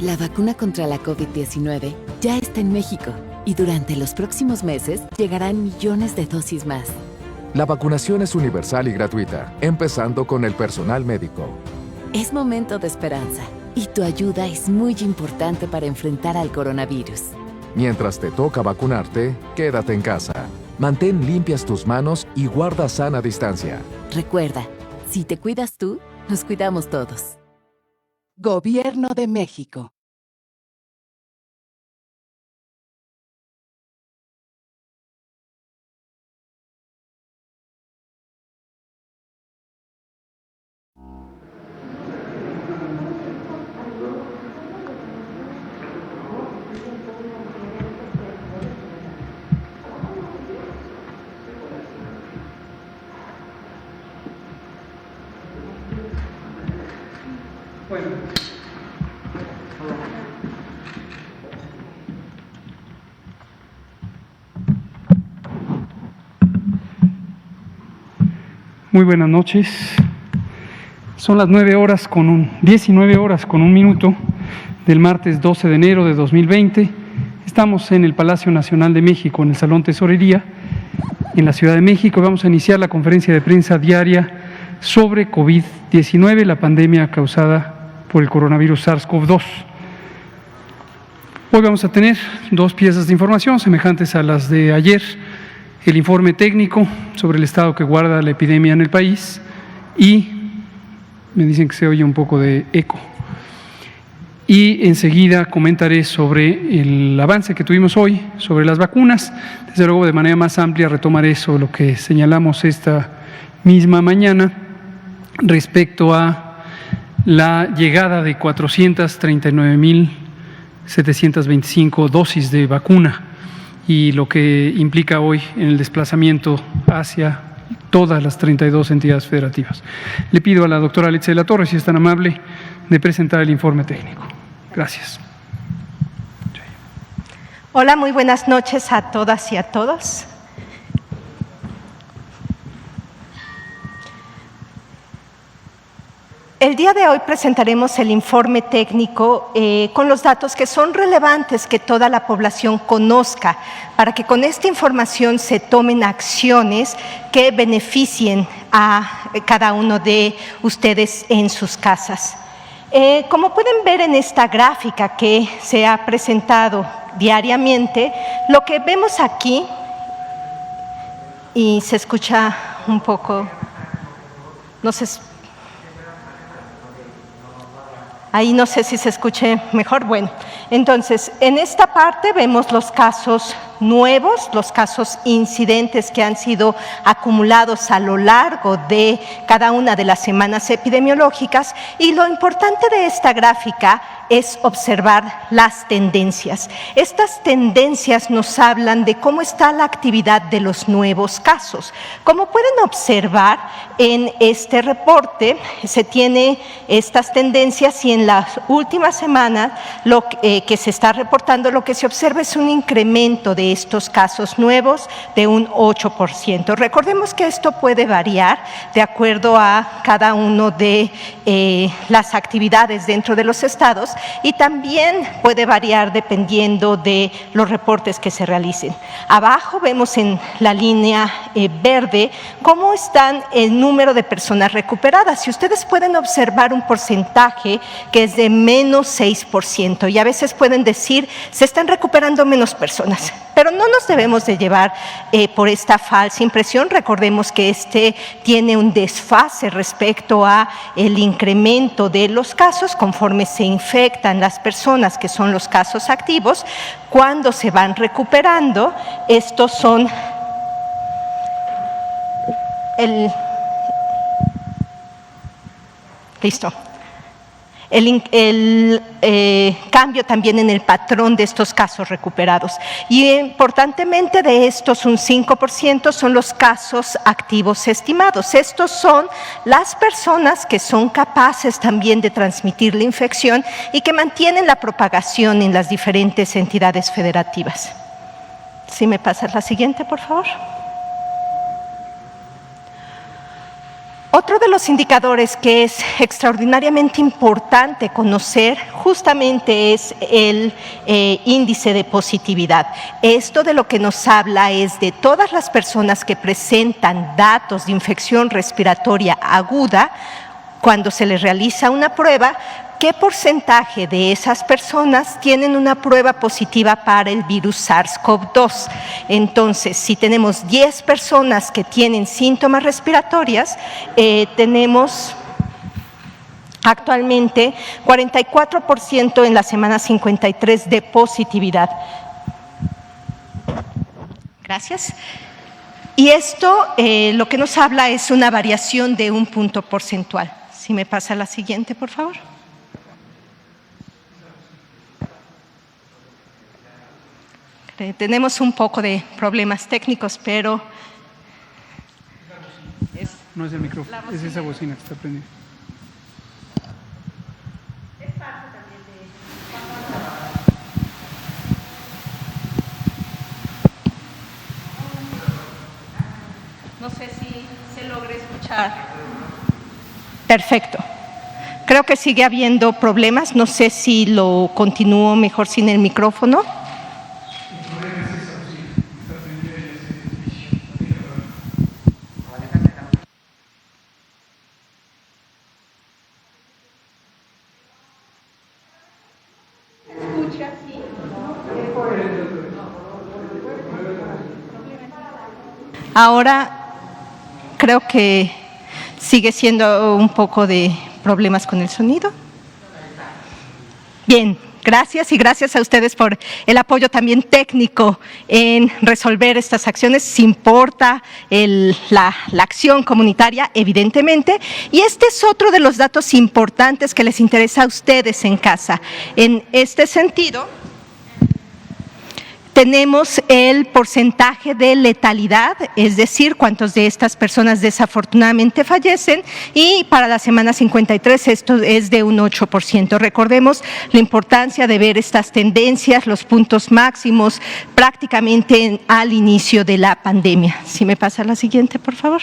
La vacuna contra la COVID-19 ya está en México y durante los próximos meses llegarán millones de dosis más. La vacunación es universal y gratuita, empezando con el personal médico. Es momento de esperanza y tu ayuda es muy importante para enfrentar al coronavirus. Mientras te toca vacunarte, quédate en casa. Mantén limpias tus manos y guarda sana distancia. Recuerda, si te cuidas tú, nos cuidamos todos. Gobierno de México. Bueno. Muy buenas noches. Son las 19 horas con un minuto del martes 12 de enero de 2020. Estamos en el Palacio Nacional de México, en el Salón Tesorería, en la Ciudad de México. Vamos a iniciar la conferencia de prensa diaria sobre COVID-19, la pandemia causada por el coronavirus SARS-CoV-2. Hoy vamos a tener dos piezas de información semejantes a las de ayer: el informe técnico sobre el estado que guarda la epidemia en el país y me dicen que se oye un poco de eco. Y enseguida comentaré sobre el avance que tuvimos hoy sobre las vacunas. Desde luego, de manera más amplia retomaré sobre lo que señalamos esta misma mañana respecto a la llegada de 439.725 dosis de vacuna y lo que implica hoy en el desplazamiento hacia todas las 32 entidades federativas. Le pido a la doctora Alexa de la Torre, si es tan amable, de presentar el informe técnico. Gracias. Hola, muy buenas noches a todas y a todos. El día de hoy presentaremos el informe técnico con los datos que son relevantes que toda la población conozca, para que con esta información se tomen acciones que beneficien a cada uno de ustedes en sus casas. Como pueden ver en esta gráfica que se ha presentado diariamente, lo que vemos aquí, y se escucha un poco, no sé, ahí no sé si se escuche mejor. Bueno, entonces, en esta parte vemos los casos nuevos, los casos incidentes que han sido acumulados a lo largo de cada una de las semanas epidemiológicas, y lo importante de esta gráfica es observar las tendencias. Estas tendencias nos hablan de cómo está la actividad de los nuevos casos. Como pueden observar en este reporte, se tiene estas tendencias y en las últimas semanas lo que se está reportando, lo que se observa es un incremento de estos casos nuevos de un 8%. Recordemos que esto puede variar de acuerdo a cada uno de las actividades dentro de los estados, y también puede variar dependiendo de los reportes que se realicen. Abajo vemos en la línea verde cómo están el número de personas recuperadas. Si ustedes pueden observar un porcentaje que es de menos 6%, y a veces pueden decir se están recuperando menos personas, pero no nos debemos de llevar por esta falsa impresión. Recordemos que este tiene un desfase respecto a el incremento de los casos conforme se infectan las personas, que son los casos activos. Cuando se van recuperando, estos son el cambio también en el patrón de estos casos recuperados. Y importantemente, de estos un 5% son los casos activos estimados. Estos son las personas que son capaces también de transmitir la infección y que mantienen la propagación en las diferentes entidades federativas. Si me pasas la siguiente, por favor. Otro de los indicadores que es extraordinariamente importante conocer justamente es el índice de positividad. Esto de lo que nos habla es de todas las personas que presentan datos de infección respiratoria aguda, cuando se les realiza una prueba, ¿qué porcentaje de esas personas tienen una prueba positiva para el virus SARS-CoV-2? Entonces, si tenemos 10 personas que tienen síntomas respiratorios, tenemos actualmente 44% en la semana 53 de positividad. Gracias. Y esto lo que nos habla es una variación de un punto porcentual. Si me pasa la siguiente, por favor. Tenemos un poco de problemas técnicos, pero… No es el micrófono, es esa bocina que está prendida. Es parte también de… No sé si se logra escuchar. Perfecto. Creo que sigue habiendo problemas. No sé si lo continúo mejor sin el micrófono. Ahora creo que sigue siendo un poco de problemas con el sonido. Bien, gracias y gracias a ustedes por el apoyo también técnico en resolver estas acciones. Se importa la acción comunitaria, evidentemente, y este es otro de los datos importantes que les interesa a ustedes en casa. En este sentido, tenemos el porcentaje de letalidad, es decir, cuántos de estas personas desafortunadamente fallecen, y para la semana 53 esto es de un 8%. Recordemos la importancia de ver estas tendencias, los puntos máximos prácticamente al inicio de la pandemia. Si me pasa la siguiente, por favor.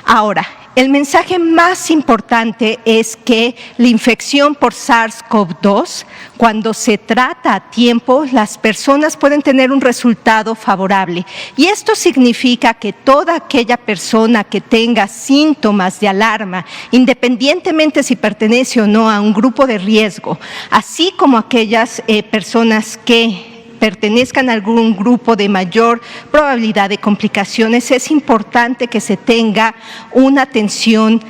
Ahora, el mensaje más importante es que la infección por SARS-CoV-2, cuando se trata a tiempo, las personas pueden tener un resultado favorable. Y esto significa que toda aquella persona que tenga síntomas de alarma, independientemente si pertenece o no a un grupo de riesgo, así como aquellas personas que pertenezcan a algún grupo de mayor probabilidad de complicaciones, es importante que se tenga una atención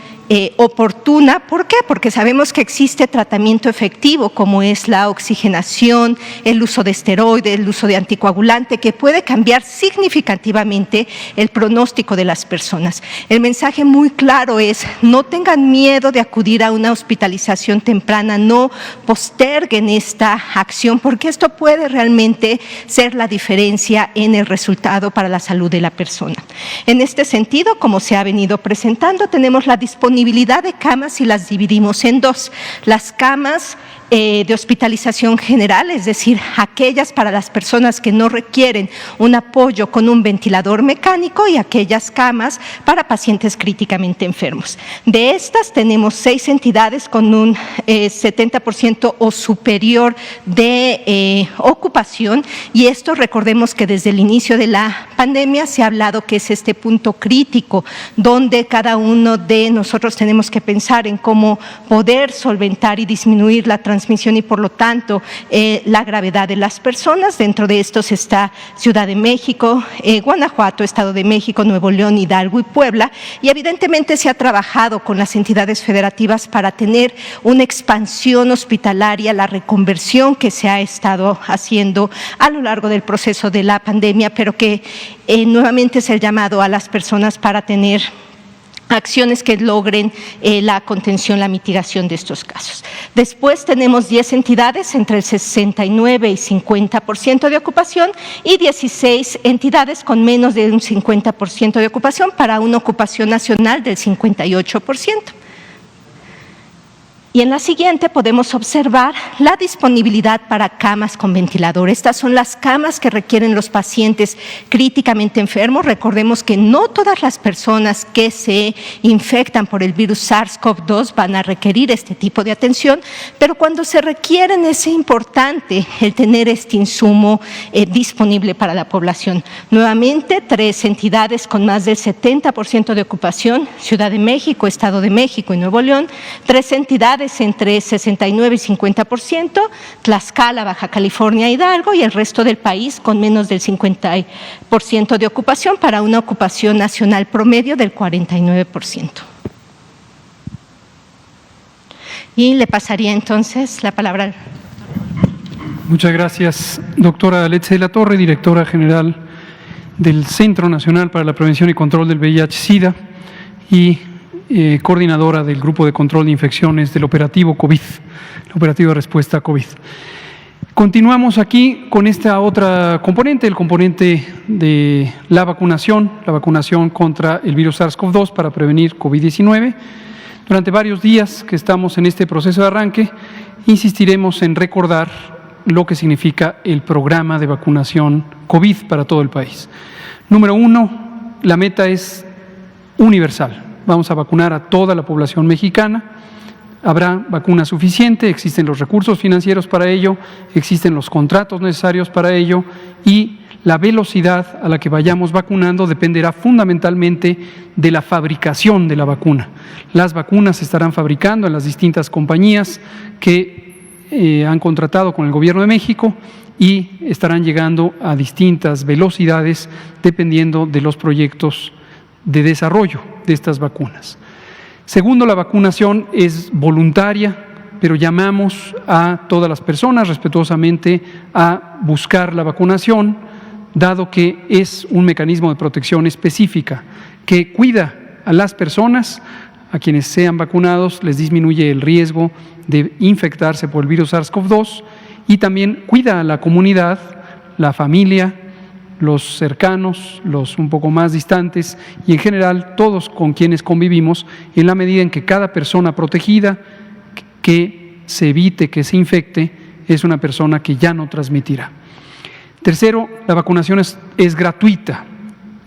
oportuna. ¿Por qué? Porque sabemos que existe tratamiento efectivo como es la oxigenación, el uso de esteroides, el uso de anticoagulante, que puede cambiar significativamente el pronóstico de las personas. El mensaje muy claro es: no tengan miedo de acudir a una hospitalización temprana, no posterguen esta acción, porque esto puede realmente ser la diferencia en el resultado para la salud de la persona. En este sentido, como se ha venido presentando, tenemos la disponibilidad de camas y las dividimos en dos. Las camas de hospitalización general, es decir, aquellas para las personas que no requieren un apoyo con un ventilador mecánico, y aquellas camas para pacientes críticamente enfermos. De estas tenemos 6 entidades con un 70% o superior de ocupación, y esto recordemos que desde el inicio de la pandemia se ha hablado que es este punto crítico donde cada uno de nosotros tenemos que pensar en cómo poder solventar y disminuir la transmisión y por lo tanto la gravedad de las personas. Dentro de estos está Ciudad de México, Guanajuato, Estado de México, Nuevo León, Hidalgo y Puebla, y evidentemente se ha trabajado con las entidades federativas para tener una expansión hospitalaria, la reconversión que se ha estado haciendo a lo largo del proceso de la pandemia, pero que nuevamente es el llamado a las personas para tener acciones que logren la contención, la mitigación de estos casos. Después tenemos 10 entidades entre el 69 y 50% de ocupación, y 16 entidades con menos de un 50% de ocupación, para una ocupación nacional del 58%. Y en la siguiente podemos observar la disponibilidad para camas con ventilador. Estas son las camas que requieren los pacientes críticamente enfermos. Recordemos que no todas las personas que se infectan por el virus SARS-CoV-2 van a requerir este tipo de atención, pero cuando se requieren es importante el tener este insumo disponible para la población. Nuevamente, 3 entidades con más del 70% de ocupación: Ciudad de México, Estado de México y Nuevo León. 3 entidades entre 69 y 50%, Tlaxcala, Baja California, Hidalgo, y el resto del país con menos del 50% de ocupación, para una ocupación nacional promedio del 49%. Y le pasaría entonces la palabra al doctor. Muchas gracias, doctora Letze de la Torre, directora general del Centro Nacional para la Prevención y Control del VIH-Sida y coordinadora del Grupo de Control de Infecciones del Operativo COVID, el Operativo de Respuesta a COVID. Continuamos aquí con esta otra componente, el componente de la vacunación contra el virus SARS-CoV-2 para prevenir COVID-19. Durante varios días que estamos en este proceso de arranque, insistiremos en recordar lo que significa el programa de vacunación COVID para todo el país. Número 1, la meta es universal. Vamos a vacunar a toda la población mexicana. Habrá vacuna suficiente, existen los recursos financieros para ello, existen los contratos necesarios para ello, y la velocidad a la que vayamos vacunando dependerá fundamentalmente de la fabricación de la vacuna. Las vacunas se estarán fabricando en las distintas compañías que han contratado con el Gobierno de México y estarán llegando a distintas velocidades dependiendo de los proyectos de desarrollo de estas vacunas. Segundo, la vacunación es voluntaria, pero llamamos a todas las personas respetuosamente a buscar la vacunación, dado que es un mecanismo de protección específica que cuida a las personas. A quienes sean vacunados les disminuye el riesgo de infectarse por el virus SARS-CoV-2 y también cuida a la comunidad, la familia, los cercanos, los un poco más distantes y en general todos con quienes convivimos, en la medida en que cada persona protegida que se evite que se infecte es una persona que ya no transmitirá. Tercero, la vacunación es gratuita.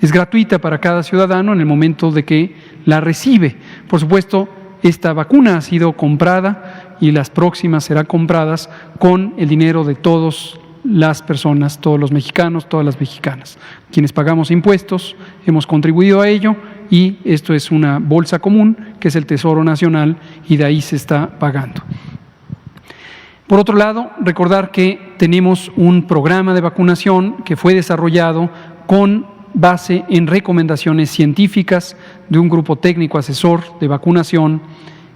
Es gratuita para cada ciudadano en el momento de que la recibe. Por supuesto, esta vacuna ha sido comprada y las próximas serán compradas con el dinero de todas las personas, todos los mexicanos, todas las mexicanas. Quienes pagamos impuestos, hemos contribuido a ello y esto es una bolsa común que es el Tesoro Nacional y de ahí se está pagando. Por otro lado, recordar que tenemos un programa de vacunación que fue desarrollado con base en recomendaciones científicas de un grupo técnico asesor de vacunación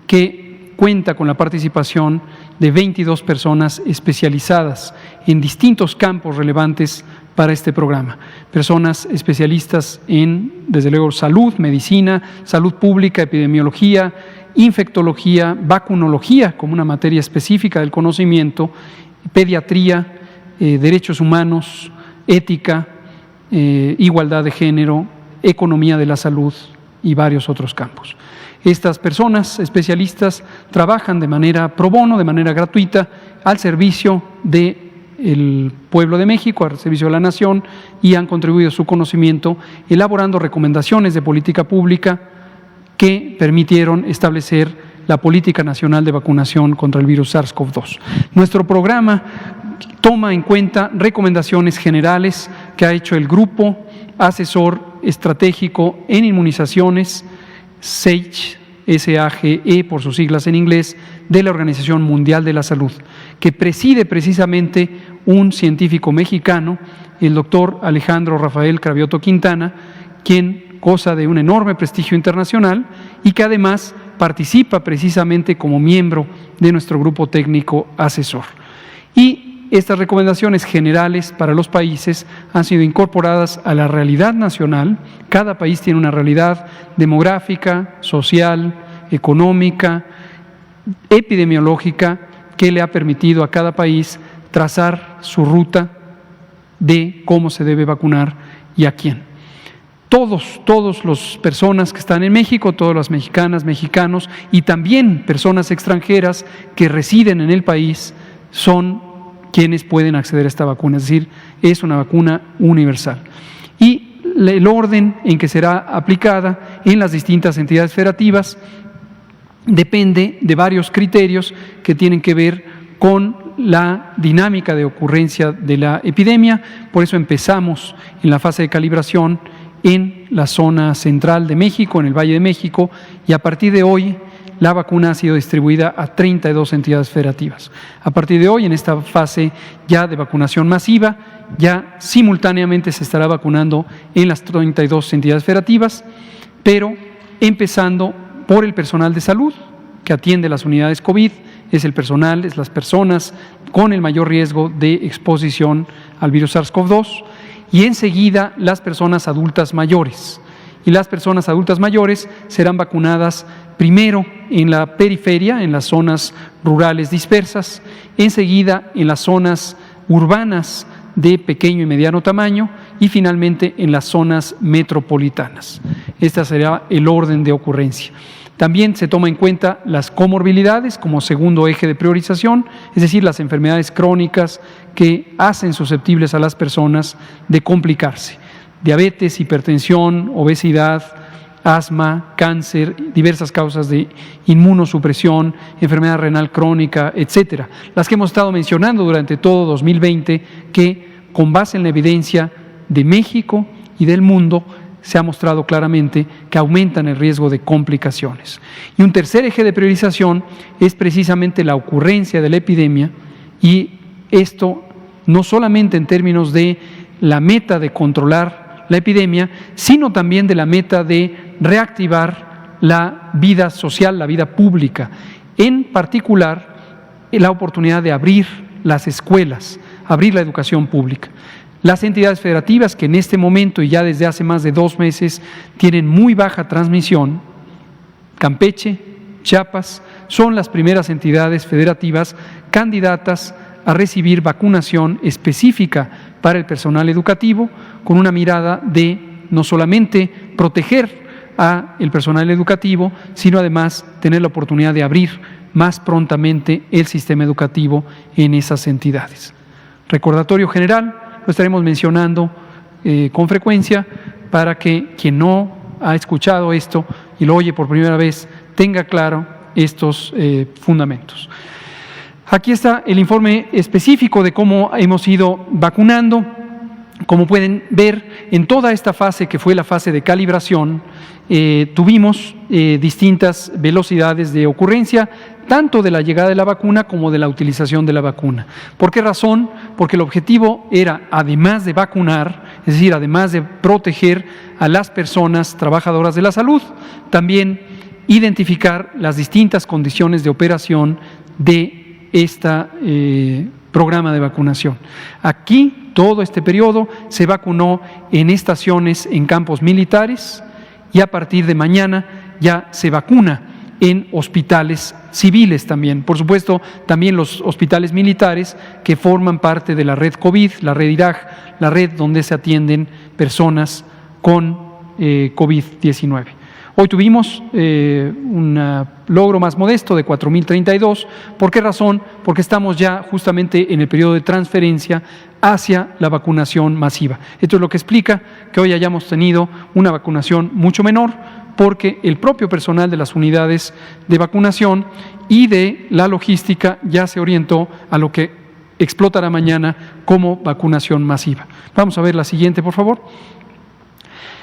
que cuenta con la participación de 22 personas especializadas en distintos campos relevantes para este programa. Personas especialistas en, desde luego, salud, medicina, salud pública, epidemiología, infectología, vacunología como una materia específica del conocimiento, pediatría, derechos humanos, ética, igualdad de género, economía de la salud y varios otros campos. Estas personas especialistas trabajan de manera pro bono, de manera gratuita, al servicio del pueblo de México, al servicio de la nación, y han contribuido su conocimiento elaborando recomendaciones de política pública que permitieron establecer la Política Nacional de Vacunación contra el virus SARS-CoV-2. Nuestro programa toma en cuenta recomendaciones generales que ha hecho el Grupo Asesor Estratégico en Inmunizaciones, SAGE, S-A-G-E por sus siglas en inglés, de la Organización Mundial de la Salud, que preside precisamente un científico mexicano, el doctor Alejandro Rafael Cravioto Quintana, quien goza de un enorme prestigio internacional y que además participa precisamente como miembro de nuestro grupo técnico asesor. Y estas recomendaciones generales para los países han sido incorporadas a la realidad nacional. Cada país tiene una realidad demográfica, social, económica, epidemiológica que le ha permitido a cada país trazar su ruta de cómo se debe vacunar y a quién. todas las personas que están en México, todas las mexicanas, mexicanos y también personas extranjeras que residen en el país son quienes pueden acceder a esta vacuna, es decir, es una vacuna universal. Y el orden en que será aplicada en las distintas entidades federativas depende de varios criterios que tienen que ver con la dinámica de ocurrencia de la epidemia. Por eso empezamos en la fase de calibración en la zona central de México, en el Valle de México, y a partir de hoy la vacuna ha sido distribuida a 32 entidades federativas. A partir de hoy, en esta fase ya de vacunación masiva, ya simultáneamente se estará vacunando en las 32 entidades federativas, pero empezando por el personal de salud que atiende las unidades COVID, es el personal, es las personas con el mayor riesgo de exposición al virus SARS-CoV-2, y enseguida las personas adultas mayores. Y las personas adultas mayores serán vacunadas primero en la periferia, en las zonas rurales dispersas, enseguida en las zonas urbanas de pequeño y mediano tamaño y finalmente en las zonas metropolitanas. Este será el orden de ocurrencia. También se toma en cuenta las comorbilidades como segundo eje de priorización, es decir, las enfermedades crónicas que hacen susceptibles a las personas de complicarse. Diabetes, hipertensión, obesidad, asma, cáncer, diversas causas de inmunosupresión, enfermedad renal crónica, etcétera. Las que hemos estado mencionando durante todo 2020, que con base en la evidencia de México y del mundo, se ha mostrado claramente que aumentan el riesgo de complicaciones. Y un tercer eje de priorización es precisamente la ocurrencia de la epidemia, y esto no solamente en términos de la meta de controlar la epidemia, sino también de la meta de reactivar la vida social, la vida pública, en particular la oportunidad de abrir las escuelas, abrir la educación pública. Las entidades federativas que en este momento y ya desde hace más de 2 meses tienen muy baja transmisión, Campeche, Chiapas, son las primeras entidades federativas candidatas a recibir vacunación específica para el personal educativo, con una mirada de no solamente proteger al personal educativo, sino además tener la oportunidad de abrir más prontamente el sistema educativo en esas entidades. Recordatorio general, lo estaremos mencionando con frecuencia para que quien no ha escuchado esto y lo oye por primera vez tenga claro estos fundamentos. Aquí está el informe específico de cómo hemos ido vacunando. Como pueden ver, en toda esta fase que fue la fase de calibración, tuvimos distintas velocidades de ocurrencia, tanto de la llegada de la vacuna como de la utilización de la vacuna. ¿Por qué razón? Porque el objetivo era, además de vacunar, es decir, además de proteger a las personas trabajadoras de la salud, también identificar las distintas condiciones de operación de este programa de vacunación. Aquí, todo este periodo, se vacunó en estaciones en campos militares y a partir de mañana ya se vacuna en hospitales civiles también. Por supuesto, también los hospitales militares que forman parte de la red COVID, la red IRAG, la red donde se atienden personas con COVID-19. Hoy tuvimos un logro más modesto de 4,032. ¿Por qué razón? Porque estamos ya justamente en el periodo de transferencia hacia la vacunación masiva. Esto es lo que explica que hoy hayamos tenido una vacunación mucho menor, porque el propio personal de las unidades de vacunación y de la logística ya se orientó a lo que explotará mañana como vacunación masiva. Vamos a ver la siguiente, por favor.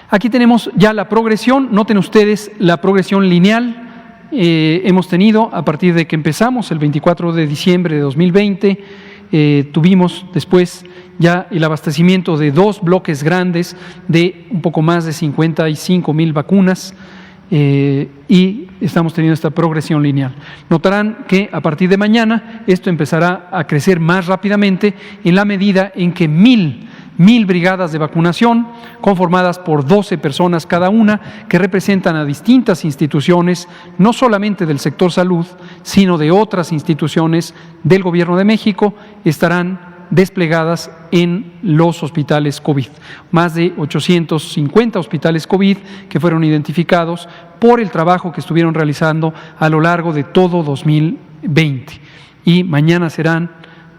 Aquí tenemos ya la progresión. Noten ustedes la progresión lineal. Hemos tenido, a partir de que empezamos el 24 de diciembre de 2020, tuvimos después ya el abastecimiento de 2 bloques grandes de un poco más de 55,000 vacunas y estamos teniendo esta progresión lineal. Notarán que a partir de mañana esto empezará a crecer más rápidamente en la medida en que 1,000 brigadas de vacunación, conformadas por 12 personas cada una, que representan a distintas instituciones, no solamente del sector salud, sino de otras instituciones del Gobierno de México, estarán desplegadas en los hospitales COVID. Más de 850 hospitales COVID que fueron identificados por el trabajo que estuvieron realizando a lo largo de todo 2020. Y mañana serán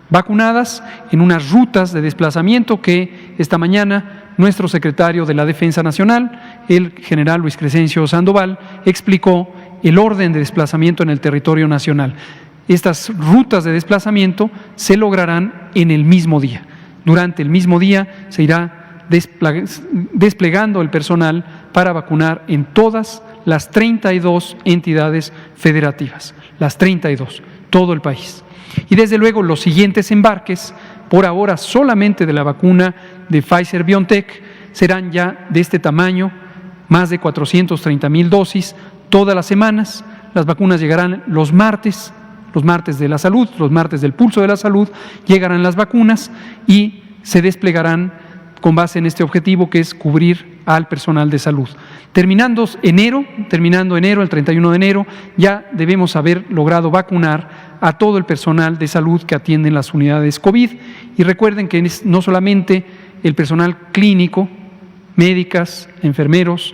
vacunadas en unas rutas de desplazamiento que esta mañana nuestro secretario de la Defensa Nacional, el general Luis Crescencio Sandoval, explicó el orden de desplazamiento en el territorio nacional. Estas rutas de desplazamiento se lograrán en el mismo día. Durante el mismo día se irá desplegando el personal para vacunar en todas las 32 entidades federativas, las 32, todo el país. Y desde luego los siguientes embarques, por ahora solamente de la vacuna de Pfizer-BioNTech, serán ya de este tamaño, más de 430,000 dosis todas las semanas. Las vacunas llegarán los martes de la salud, los martes del pulso de la salud, llegarán las vacunas y se desplegarán con base en este objetivo que es cubrir al personal de salud. Terminando enero, el 31 de enero, ya debemos haber logrado vacunar a todo el personal de salud que atiende en las unidades COVID. Y recuerden que no solamente el personal clínico, médicas, enfermeros,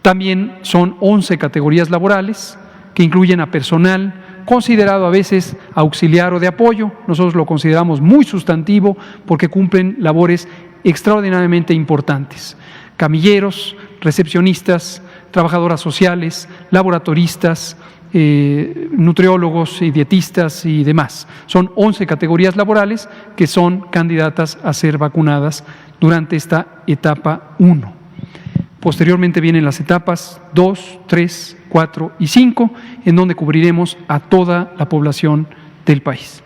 también son 11 categorías laborales que incluyen a personal considerado a veces auxiliar o de apoyo. Nosotros lo consideramos muy sustantivo porque cumplen labores extraordinariamente importantes. Camilleros, recepcionistas, trabajadoras sociales, laboratoristas, nutriólogos y dietistas y demás. Son 11 categorías laborales que son candidatas a ser vacunadas durante esta etapa 1. Posteriormente vienen las etapas 2, 3, 4 y 5, en donde cubriremos a toda la población del país.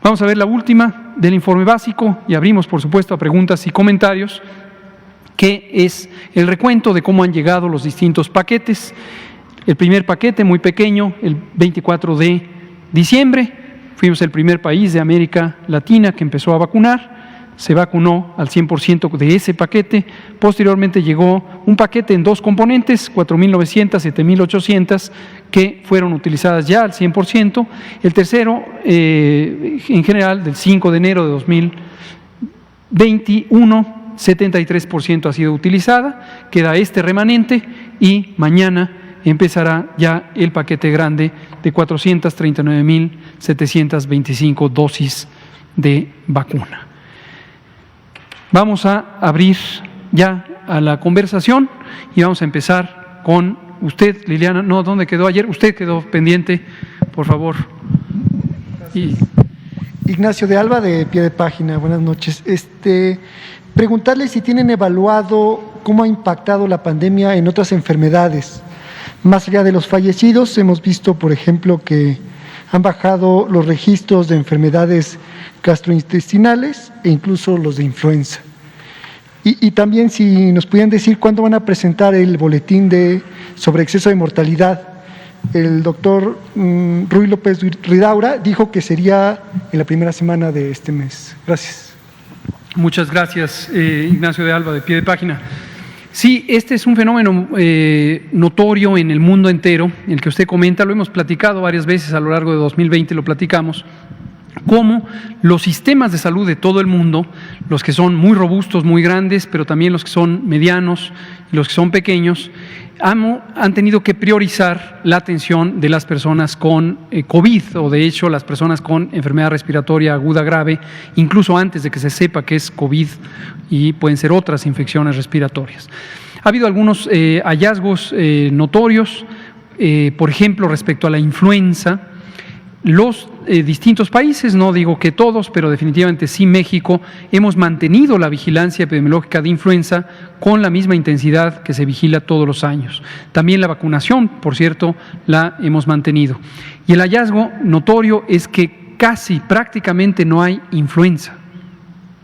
Vamos a ver la última del informe básico y abrimos, por supuesto, a preguntas y comentarios, que es el recuento de cómo han llegado los distintos paquetes. El primer paquete, muy pequeño, el 24 de diciembre, fuimos el primer país de América Latina que empezó a vacunar. Se vacunó al 100% de ese paquete. Posteriormente llegó un paquete en dos componentes, 4,900, 7,800, que fueron utilizadas ya al 100%. El tercero, en general, del 5 de enero de 2021, 73% ha sido utilizada. Queda este remanente y mañana empezará ya el paquete grande de 439,725 dosis de vacuna. Vamos a abrir ya a la conversación y vamos a empezar con usted, Liliana. No, ¿dónde quedó ayer? Usted quedó pendiente, por favor. Ignacio de Alba, de Pie de Página. Buenas noches. Preguntarle si tienen evaluado cómo ha impactado la pandemia en otras enfermedades. Más allá de los fallecidos, hemos visto, por ejemplo, que han bajado los registros de enfermedades gastrointestinales e incluso los de influenza. Y también si nos pudieran decir cuándo van a presentar el boletín sobre exceso de mortalidad. El doctor Ruy López Ridaura dijo que sería en la primera semana de este mes. Gracias. Muchas gracias, Ignacio de Alba, de Pie de Página. Sí, este es un fenómeno notorio en el mundo entero, el que usted comenta, lo hemos platicado varias veces a lo largo de 2020, lo platicamos, cómo los sistemas de salud de todo el mundo, los que son muy robustos, muy grandes, pero también los que son medianos y los que son pequeños, han tenido que priorizar la atención de las personas con COVID, o de hecho las personas con enfermedad respiratoria aguda grave, incluso antes de que se sepa que es COVID y pueden ser otras infecciones respiratorias. Ha habido algunos hallazgos notorios, por ejemplo, respecto a la influenza. Los distintos países, no digo que todos, pero definitivamente sí México, hemos mantenido la vigilancia epidemiológica de influenza con la misma intensidad que se vigila todos los años. También la vacunación, por cierto, la hemos mantenido. Y el hallazgo notorio es que prácticamente no hay influenza.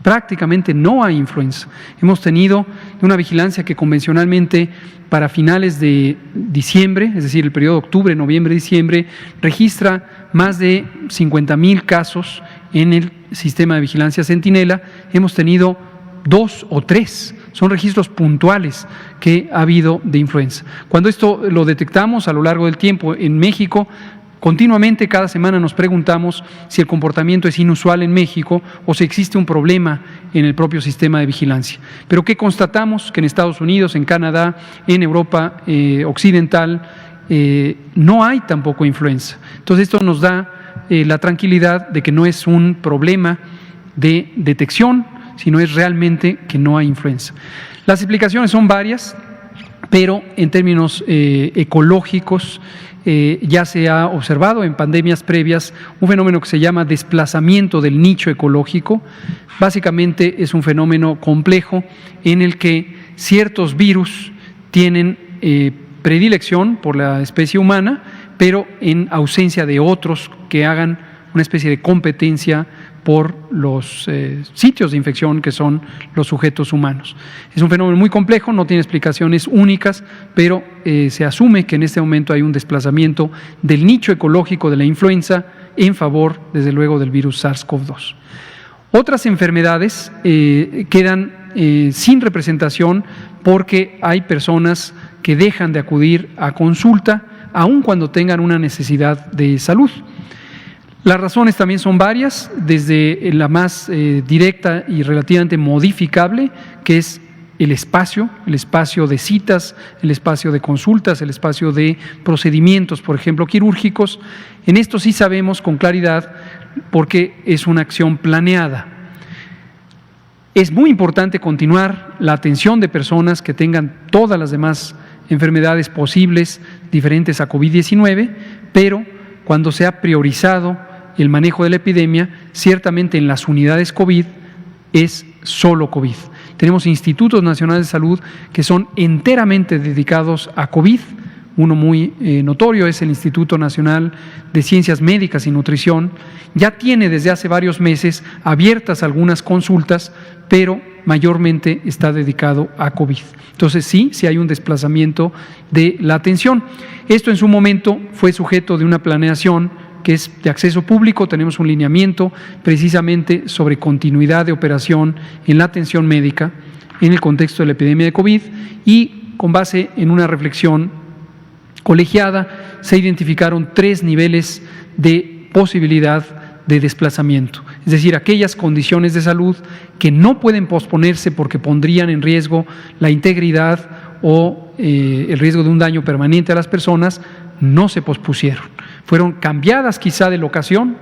Prácticamente no hay influenza. Hemos tenido una vigilancia que convencionalmente para finales de diciembre, es decir, el periodo de octubre, noviembre, diciembre, registra más de 50,000 casos en el sistema de vigilancia Centinela. Hemos tenido 2 o 3, son registros puntuales que ha habido de influenza. Cuando esto lo detectamos a lo largo del tiempo en México, Continuamente, cada semana nos preguntamos si el comportamiento es inusual en México o si existe un problema en el propio sistema de vigilancia. Pero ¿qué constatamos? Que en Estados Unidos, en Canadá, en Europa occidental, no hay tampoco influenza. Entonces esto nos da la tranquilidad de que no es un problema de detección, sino es realmente que no hay influenza. Las explicaciones son varias, pero en términos ecológicos, ya se ha observado en pandemias previas un fenómeno que se llama desplazamiento del nicho ecológico. Básicamente es un fenómeno complejo en el que ciertos virus tienen predilección por la especie humana, pero en ausencia de otros que hagan una especie de competencia por los sitios de infección que son los sujetos humanos. Es un fenómeno muy complejo, no tiene explicaciones únicas, pero se asume que en este momento hay un desplazamiento del nicho ecológico de la influenza en favor, desde luego, del virus SARS-CoV-2. Otras enfermedades quedan sin representación porque hay personas que dejan de acudir a consulta aun cuando tengan una necesidad de salud. Las razones también son varias, desde la más directa y relativamente modificable, que es el espacio de citas, el espacio de consultas, el espacio de procedimientos, por ejemplo, quirúrgicos. En esto sí sabemos con claridad porque es una acción planeada. Es muy importante continuar la atención de personas que tengan todas las demás enfermedades posibles diferentes a COVID-19, pero cuando se ha priorizado el manejo de la epidemia, ciertamente en las unidades COVID es solo COVID. Tenemos institutos nacionales de salud que son enteramente dedicados a COVID. Uno muy notorio es el Instituto Nacional de Ciencias Médicas y Nutrición. Ya tiene desde hace varios meses abiertas algunas consultas, pero mayormente está dedicado a COVID. Entonces sí hay un desplazamiento de la atención. Esto en su momento fue sujeto de una planeación que es de acceso público. Tenemos un lineamiento precisamente sobre continuidad de operación en la atención médica en el contexto de la epidemia de COVID, y con base en una reflexión colegiada se identificaron 3 niveles de posibilidad de desplazamiento, es decir, aquellas condiciones de salud que no pueden posponerse porque pondrían en riesgo la integridad o el riesgo de un daño permanente a las personas, no se pospusieron. Fueron cambiadas quizá de locación,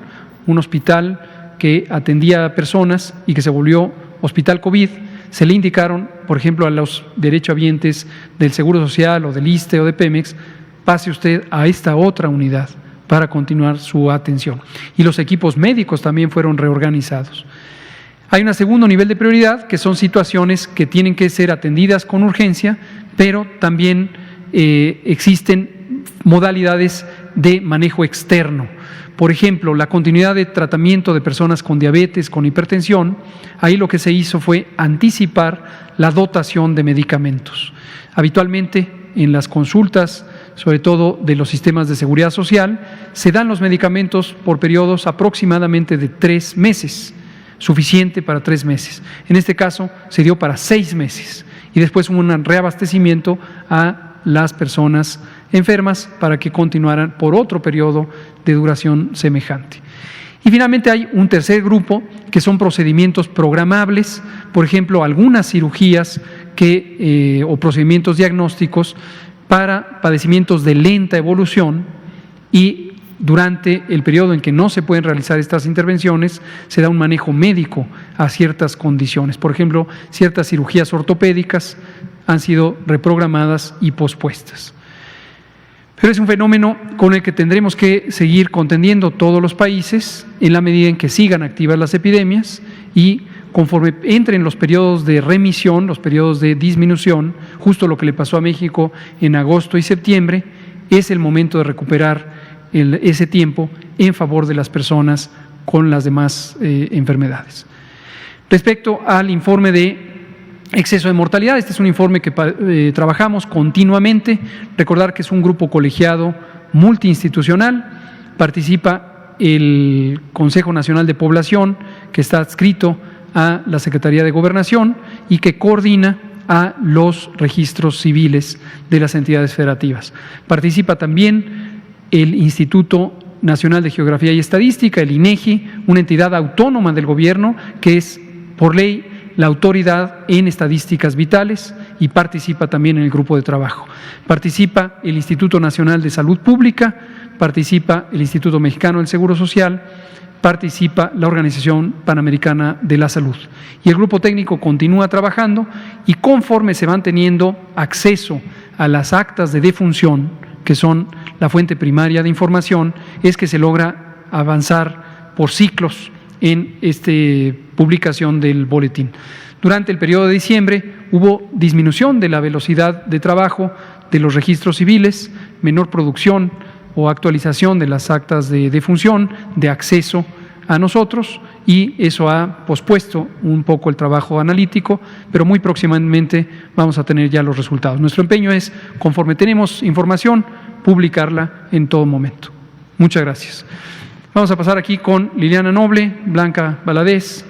un hospital que atendía a personas y que se volvió hospital COVID, se le indicaron, por ejemplo, a los derechohabientes del Seguro Social o del ISSSTE o de Pemex, pase usted a esta otra unidad para continuar su atención. Y los equipos médicos también fueron reorganizados. Hay un segundo nivel de prioridad, que son situaciones que tienen que ser atendidas con urgencia, pero también existen modalidades de manejo externo. Por ejemplo, la continuidad de tratamiento de personas con diabetes, con hipertensión. Ahí lo que se hizo fue anticipar la dotación de medicamentos. Habitualmente en las consultas, sobre todo de los sistemas de seguridad social, se dan los medicamentos por periodos aproximadamente de 3 meses, suficiente para 3 meses. En este caso se dio para 6 meses y después hubo un reabastecimiento a las personas enfermas para que continuaran por otro periodo de duración semejante. Y finalmente hay un tercer grupo que son procedimientos programables, por ejemplo, algunas cirugías o procedimientos diagnósticos para padecimientos de lenta evolución, y durante el periodo en que no se pueden realizar estas intervenciones se da un manejo médico a ciertas condiciones. Por ejemplo, ciertas cirugías ortopédicas han sido reprogramadas y pospuestas. Pero es un fenómeno con el que tendremos que seguir contendiendo todos los países en la medida en que sigan activas las epidemias, y conforme entren los periodos de remisión, los periodos de disminución, justo lo que le pasó a México en agosto y septiembre, es el momento de recuperar ese tiempo en favor de las personas con las demás enfermedades. Respecto al informe de exceso de mortalidad, este es un informe que trabajamos continuamente. Recordar que es un grupo colegiado multiinstitucional, participa el Consejo Nacional de Población, que está adscrito a la Secretaría de Gobernación y que coordina a los registros civiles de las entidades federativas. Participa también el Instituto Nacional de Geografía y Estadística, el INEGI, una entidad autónoma del gobierno que es, por ley, la autoridad en estadísticas vitales y participa también en el grupo de trabajo. Participa el Instituto Nacional de Salud Pública, participa el Instituto Mexicano del Seguro Social, participa la Organización Panamericana de la Salud. Y el grupo técnico continúa trabajando y conforme se van teniendo acceso a las actas de defunción, que son la fuente primaria de información, es que se logra avanzar por ciclos en esta publicación del boletín. Durante el periodo de diciembre hubo disminución de la velocidad de trabajo de los registros civiles, menor producción o actualización de las actas de defunción, de acceso a nosotros, y eso ha pospuesto un poco el trabajo analítico, pero muy próximamente vamos a tener ya los resultados. Nuestro empeño es, conforme tenemos información, publicarla en todo momento. Muchas gracias. Vamos a pasar aquí con Liliana Noble, Blanca Valadez,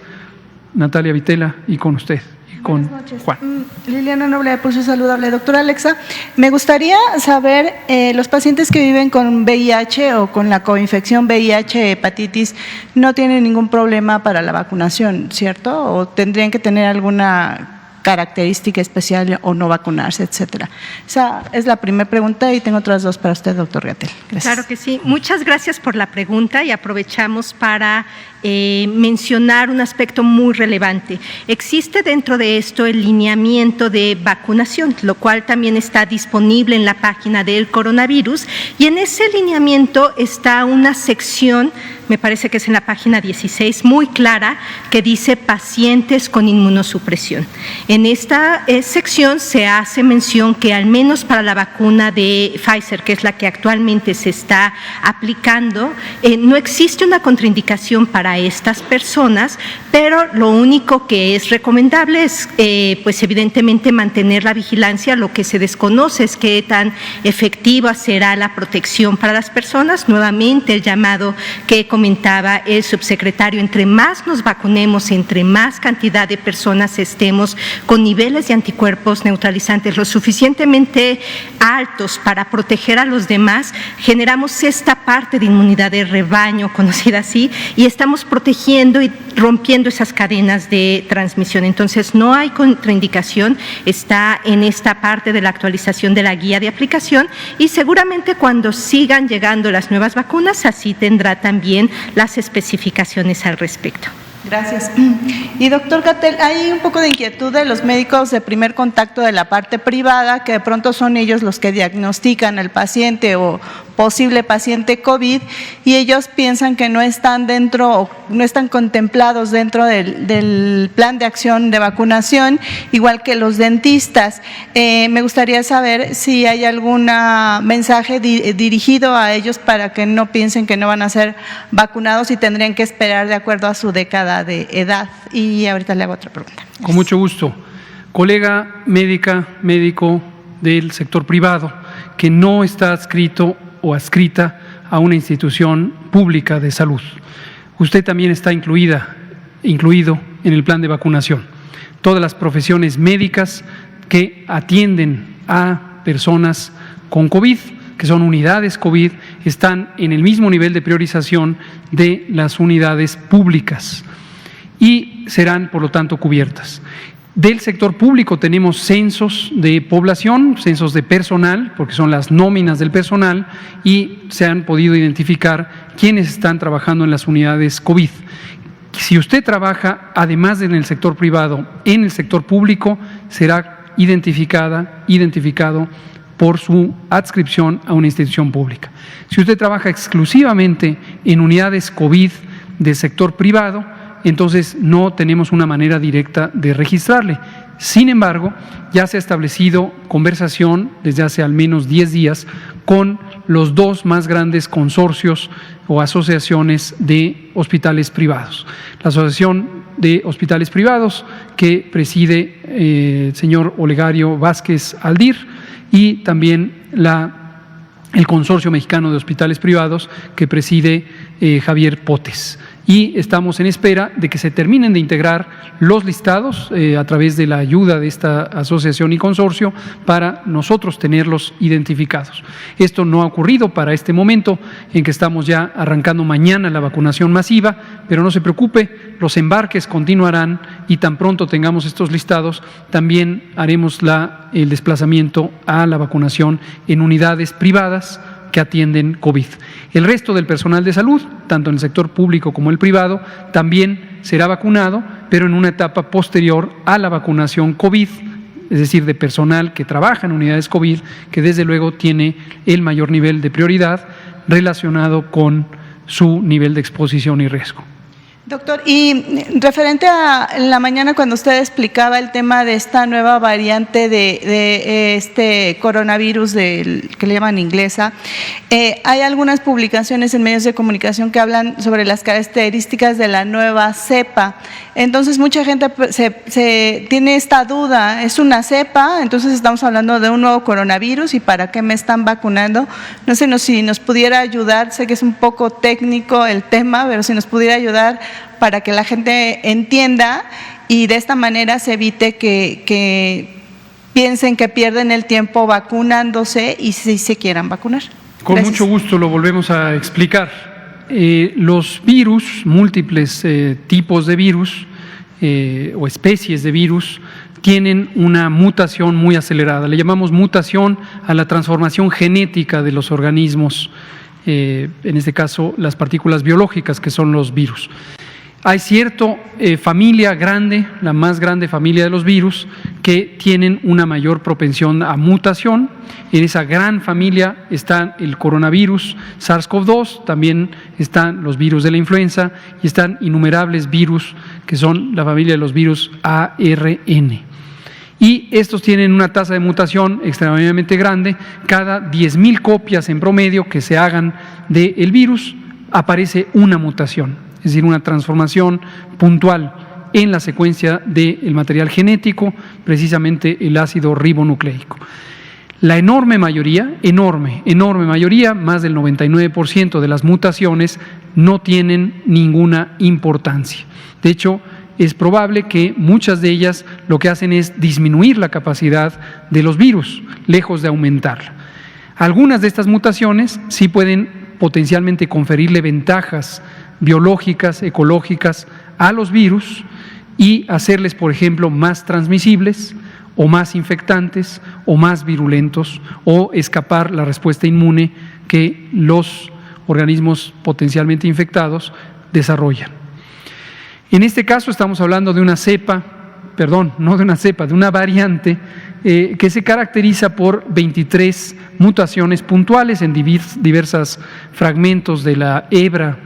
Natalia Vitela y con usted. Con Juan. Liliana Noble, de Pulso Saludable. Doctora Alexa, me gustaría saber, los pacientes que viven con VIH o con la coinfección VIH, hepatitis, no tienen ningún problema para la vacunación, ¿cierto? ¿O tendrían que tener alguna característica especial o no vacunarse, etcétera? Esa es la primera pregunta y tengo otras dos para usted, doctor Gatell. Gracias. Claro que sí. Muchas gracias por la pregunta y aprovechamos para mencionar un aspecto muy relevante. Existe dentro de esto el lineamiento de vacunación, lo cual también está disponible en la página del coronavirus, y en ese lineamiento está una sección, me parece que es en la página 16, muy clara, que dice pacientes con inmunosupresión. En esta sección se hace mención que al menos para la vacuna de Pfizer, que es la que actualmente se está aplicando, no existe una contraindicación para estas personas, pero lo único que es recomendable es, pues evidentemente, mantener la vigilancia. Lo que se desconoce es qué tan efectiva será la protección para las personas. Nuevamente, el llamado que comentaba el subsecretario: entre más nos vacunemos, entre más cantidad de personas estemos con niveles de anticuerpos neutralizantes lo suficientemente altos para proteger a los demás, generamos esta parte de inmunidad de rebaño, conocida así, y estamos protegiendo y rompiendo esas cadenas de transmisión. Entonces, no hay contraindicación, está en esta parte de la actualización de la guía de aplicación, y seguramente cuando sigan llegando las nuevas vacunas, así tendrá también las especificaciones al respecto. Gracias. Y doctor Gatell, hay un poco de inquietud de los médicos de primer contacto de la parte privada, que de pronto son ellos los que diagnostican al paciente o posible paciente COVID, y ellos piensan que no están dentro o no están contemplados dentro del plan de acción de vacunación, igual que los dentistas. Me gustaría saber si hay algún mensaje dirigido a ellos para que no piensen que no van a ser vacunados y tendrían que esperar de acuerdo a su década de edad. Y ahorita le hago otra pregunta. Gracias. Con mucho gusto. Colega médico del sector privado que no está adscrito o adscrita a una institución pública de salud. Usted también está incluido en el plan de vacunación. Todas las profesiones médicas que atienden a personas con COVID, que son unidades COVID, están en el mismo nivel de priorización de las unidades públicas y serán, por lo tanto, cubiertas. Del sector público tenemos censos de población, censos de personal, porque son las nóminas del personal, y se han podido identificar quiénes están trabajando en las unidades COVID. Si usted trabaja, además de en el sector privado, en el sector público, será identificado por su adscripción a una institución pública. Si usted trabaja exclusivamente en unidades COVID del sector privado, entonces no tenemos una manera directa de registrarle. Sin embargo, ya se ha establecido conversación desde hace al menos 10 días con los dos más grandes consorcios o asociaciones de hospitales privados. La Asociación de Hospitales Privados, que preside el señor Olegario Vázquez Aldir, y también el Consorcio Mexicano de Hospitales Privados, que preside Javier Potes. y estamos en espera de que se terminen de integrar los listados a través de la ayuda de esta asociación y consorcio para nosotros tenerlos identificados. Esto no ha ocurrido para este momento en que estamos ya arrancando mañana la vacunación masiva, pero no se preocupe, los embarques continuarán y tan pronto tengamos estos listados, también haremos el desplazamiento a la vacunación en unidades privadas que atienden COVID. El resto del personal de salud, tanto en el sector público como el privado, también será vacunado, pero en una etapa posterior a la vacunación COVID, es decir, de personal que trabaja en unidades COVID, que desde luego tiene el mayor nivel de prioridad relacionado con su nivel de exposición y riesgo. Doctor, y referente a la mañana cuando usted explicaba el tema de esta nueva variante de este coronavirus que le llaman inglesa, hay algunas publicaciones en medios de comunicación que hablan sobre las características de la nueva cepa. Entonces mucha gente tiene esta duda, ¿es una cepa? Entonces estamos hablando de un nuevo coronavirus y ¿para qué me están vacunando? No sé si nos pudiera ayudar, sé que es un poco técnico el tema, pero si nos pudiera ayudar para que la gente entienda y de esta manera se evite que piensen que pierden el tiempo vacunándose y si se quieran vacunar. Con Gracias. mucho gusto lo volvemos a explicar. Los virus, múltiples tipos de virus o especies de virus, tienen una mutación muy acelerada. Le llamamos mutación a la transformación genética de los organismos, en este caso las partículas biológicas que son los virus. Hay cierta familia grande, la más grande familia de los virus, que tienen una mayor propensión a mutación. En esa gran familia está el coronavirus SARS-CoV-2, también están los virus de la influenza y están innumerables virus que son la familia de los virus ARN. Y estos tienen una tasa de mutación extremadamente grande. Cada 10,000 copias en promedio que se hagan del virus aparece una mutación, es decir, una transformación puntual en la secuencia del material genético, precisamente el ácido ribonucleico. La enorme mayoría, más del 99% de las mutaciones no tienen ninguna importancia. De hecho, es probable que muchas de ellas lo que hacen es disminuir la capacidad de los virus, lejos de aumentarla. Algunas de estas mutaciones sí pueden potencialmente conferirle ventajas biológicas, ecológicas a los virus y hacerles, por ejemplo, más transmisibles o más infectantes o más virulentos o escapar la respuesta inmune que los organismos potencialmente infectados desarrollan. En este caso estamos hablando de una de una variante que se caracteriza por 23 mutaciones puntuales en diversos fragmentos de la hebra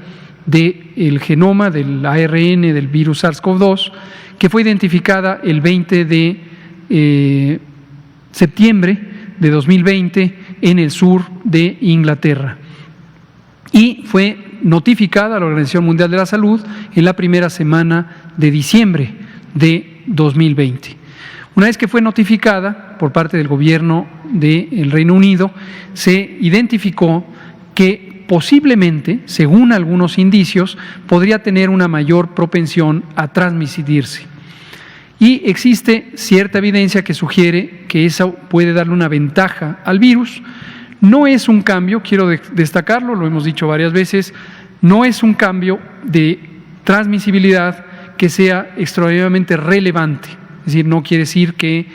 del genoma, del ARN del virus SARS-CoV-2, que fue identificada el 20 de septiembre de 2020 en el sur de Inglaterra. Y fue notificada a la Organización Mundial de la Salud en la primera semana de diciembre de 2020. Una vez que fue notificada por parte del gobierno del Reino Unido, se identificó que posiblemente, según algunos indicios, podría tener una mayor propensión a transmitirse. Y existe cierta evidencia que sugiere que eso puede darle una ventaja al virus. No es un cambio, quiero destacarlo, lo hemos dicho varias veces, no es un cambio de transmisibilidad que sea extraordinariamente relevante. Es decir, no quiere decir que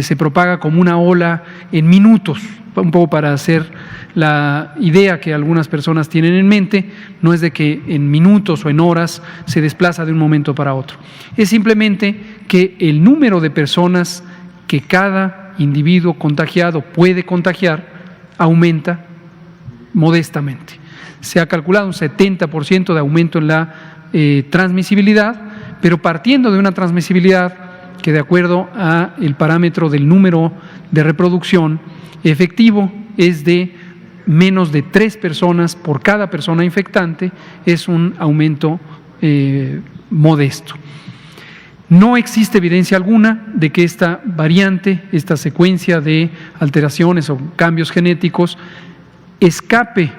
se propaga como una ola en minutos, un poco para hacer la idea que algunas personas tienen en mente, no es de que en minutos o en horas se desplaza de un momento para otro. Es simplemente que el número de personas que cada individuo contagiado puede contagiar aumenta modestamente. Se ha calculado un 70% de aumento en la transmisibilidad, pero partiendo de una transmisibilidad que de acuerdo a el parámetro del número de reproducción efectivo es de menos de 3 personas por cada persona infectante, es un aumento modesto. No existe evidencia alguna de que esta variante, esta secuencia de alteraciones o cambios genéticos escape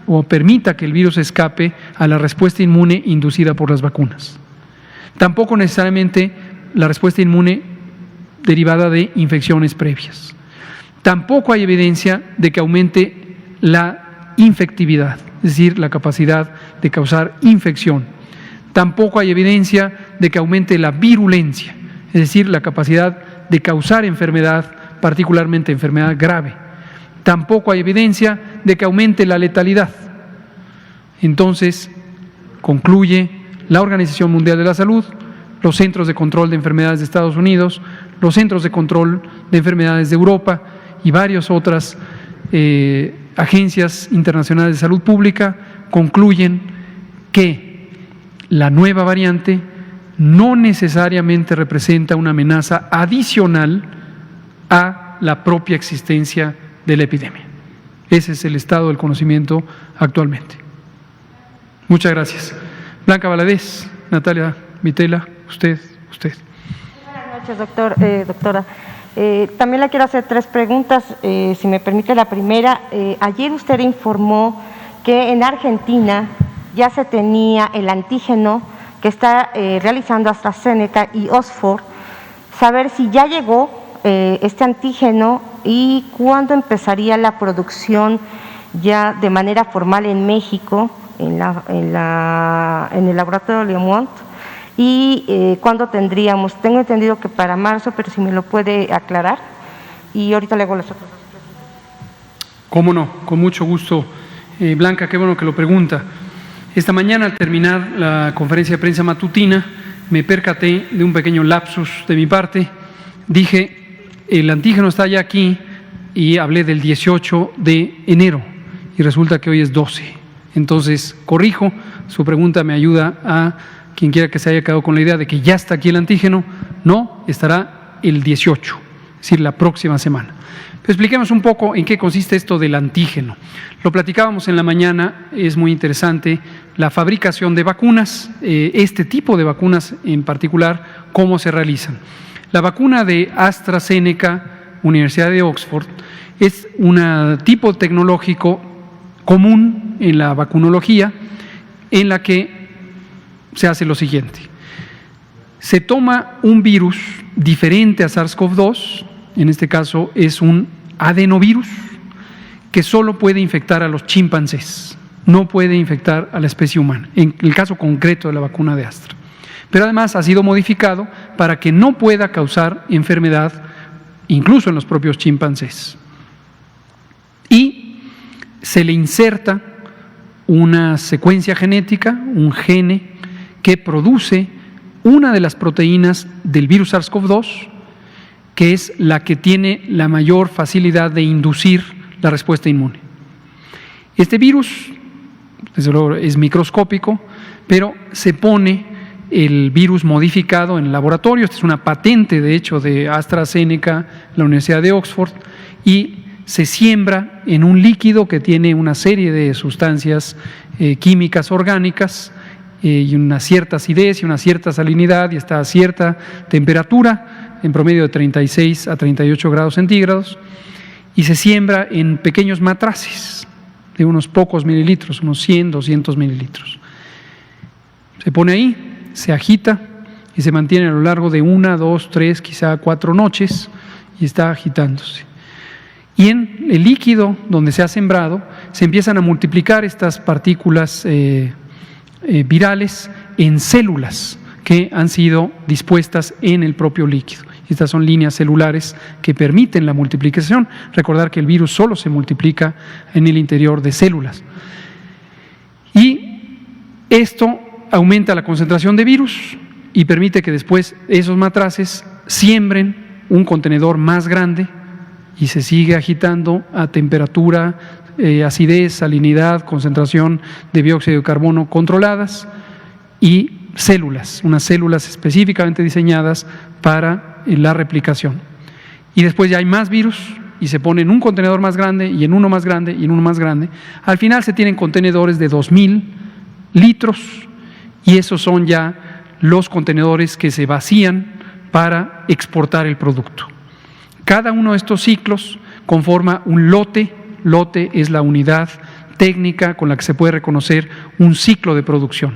o permita que el virus escape a la respuesta inmune inducida por las vacunas. Tampoco necesariamente la respuesta inmune derivada de infecciones previas. Tampoco hay evidencia de que aumente la infectividad, es decir, la capacidad de causar infección. Tampoco hay evidencia de que aumente la virulencia, es decir, la capacidad de causar enfermedad, particularmente enfermedad grave. Tampoco hay evidencia de que aumente la letalidad. Entonces, concluye la Organización Mundial de la Salud, los Centros de Control de Enfermedades de Estados Unidos, los Centros de Control de Enfermedades de Europa y varias otras agencias internacionales de salud pública concluyen que la nueva variante no necesariamente representa una amenaza adicional a la propia existencia de la epidemia. Ese es el estado del conocimiento actualmente. Muchas gracias. Blanca Valadez, Natalia Vitela, usted. Buenas noches, doctora. También le quiero hacer 3 preguntas, si me permite. La primera, ayer usted informó que en Argentina ya se tenía el antígeno que está realizando AstraZeneca y Oxford. Saber si ya llegó este antígeno y cuándo empezaría la producción ya de manera formal en México, en el laboratorio Leomont, y cuándo tendríamos. Tengo entendido que para marzo, pero si me lo puede aclarar. Y ahorita le hago las otras 2 preguntas. Cómo no, con mucho gusto. Blanca, qué bueno que lo pregunta. Esta mañana, al terminar la conferencia de prensa matutina, me percaté de un pequeño lapsus de mi parte. Dije, el antígeno está ya aquí, y hablé del 18 de enero, y resulta que hoy es 12. Entonces, corrijo, su pregunta me ayuda a quien quiera que se haya quedado con la idea de que ya está aquí el antígeno. No, estará el 18, es decir, la próxima semana. Pero expliquemos un poco en qué consiste esto del antígeno. Lo platicábamos en la mañana, es muy interesante la fabricación de vacunas, este tipo de vacunas en particular, cómo se realizan. La vacuna de AstraZeneca, Universidad de Oxford, es un tipo tecnológico común en la vacunología, en la que se hace lo siguiente. Se toma un virus diferente a SARS-CoV-2, en este caso es un adenovirus, que solo puede infectar a los chimpancés, no puede infectar a la especie humana, en el caso concreto de la vacuna de Astra. Pero además ha sido modificado para que no pueda causar enfermedad, incluso en los propios chimpancés. Y se le inserta una secuencia genética, un gene, que produce una de las proteínas del virus SARS-CoV-2, que es la que tiene la mayor facilidad de inducir la respuesta inmune. Este virus, desde luego, es microscópico, pero se pone el virus modificado en el laboratorio. Esta es una patente, de hecho, de AstraZeneca, la Universidad de Oxford, y se siembra en un líquido que tiene una serie de sustancias químicas orgánicas y una cierta acidez y una cierta salinidad, y está a cierta temperatura, en promedio de 36 a 38 grados centígrados, y se siembra en pequeños matraces de unos pocos mililitros, unos 100, 200 mililitros. Se pone ahí, se agita y se mantiene a lo largo de 1, 2, 3, quizá 4 noches, y está agitándose. Y en el líquido donde se ha sembrado se empiezan a multiplicar estas partículas virales en células que han sido dispuestas en el propio líquido. Estas son líneas celulares que permiten la multiplicación. Recordar que el virus solo se multiplica en el interior de células. Y esto aumenta la concentración de virus y permite que después esos matraces siembren un contenedor más grande y se sigue agitando a temperatura, acidez, salinidad, concentración de dióxido de carbono controladas, y células, unas células específicamente diseñadas para la replicación. Y después ya hay más virus y se pone en un contenedor más grande y en uno más grande y en uno más grande. Al final se tienen contenedores de 2.000 litros y esos son ya los contenedores que se vacían para exportar el producto. Cada uno de estos ciclos conforma un lote. Lote es la unidad técnica con la que se puede reconocer un ciclo de producción.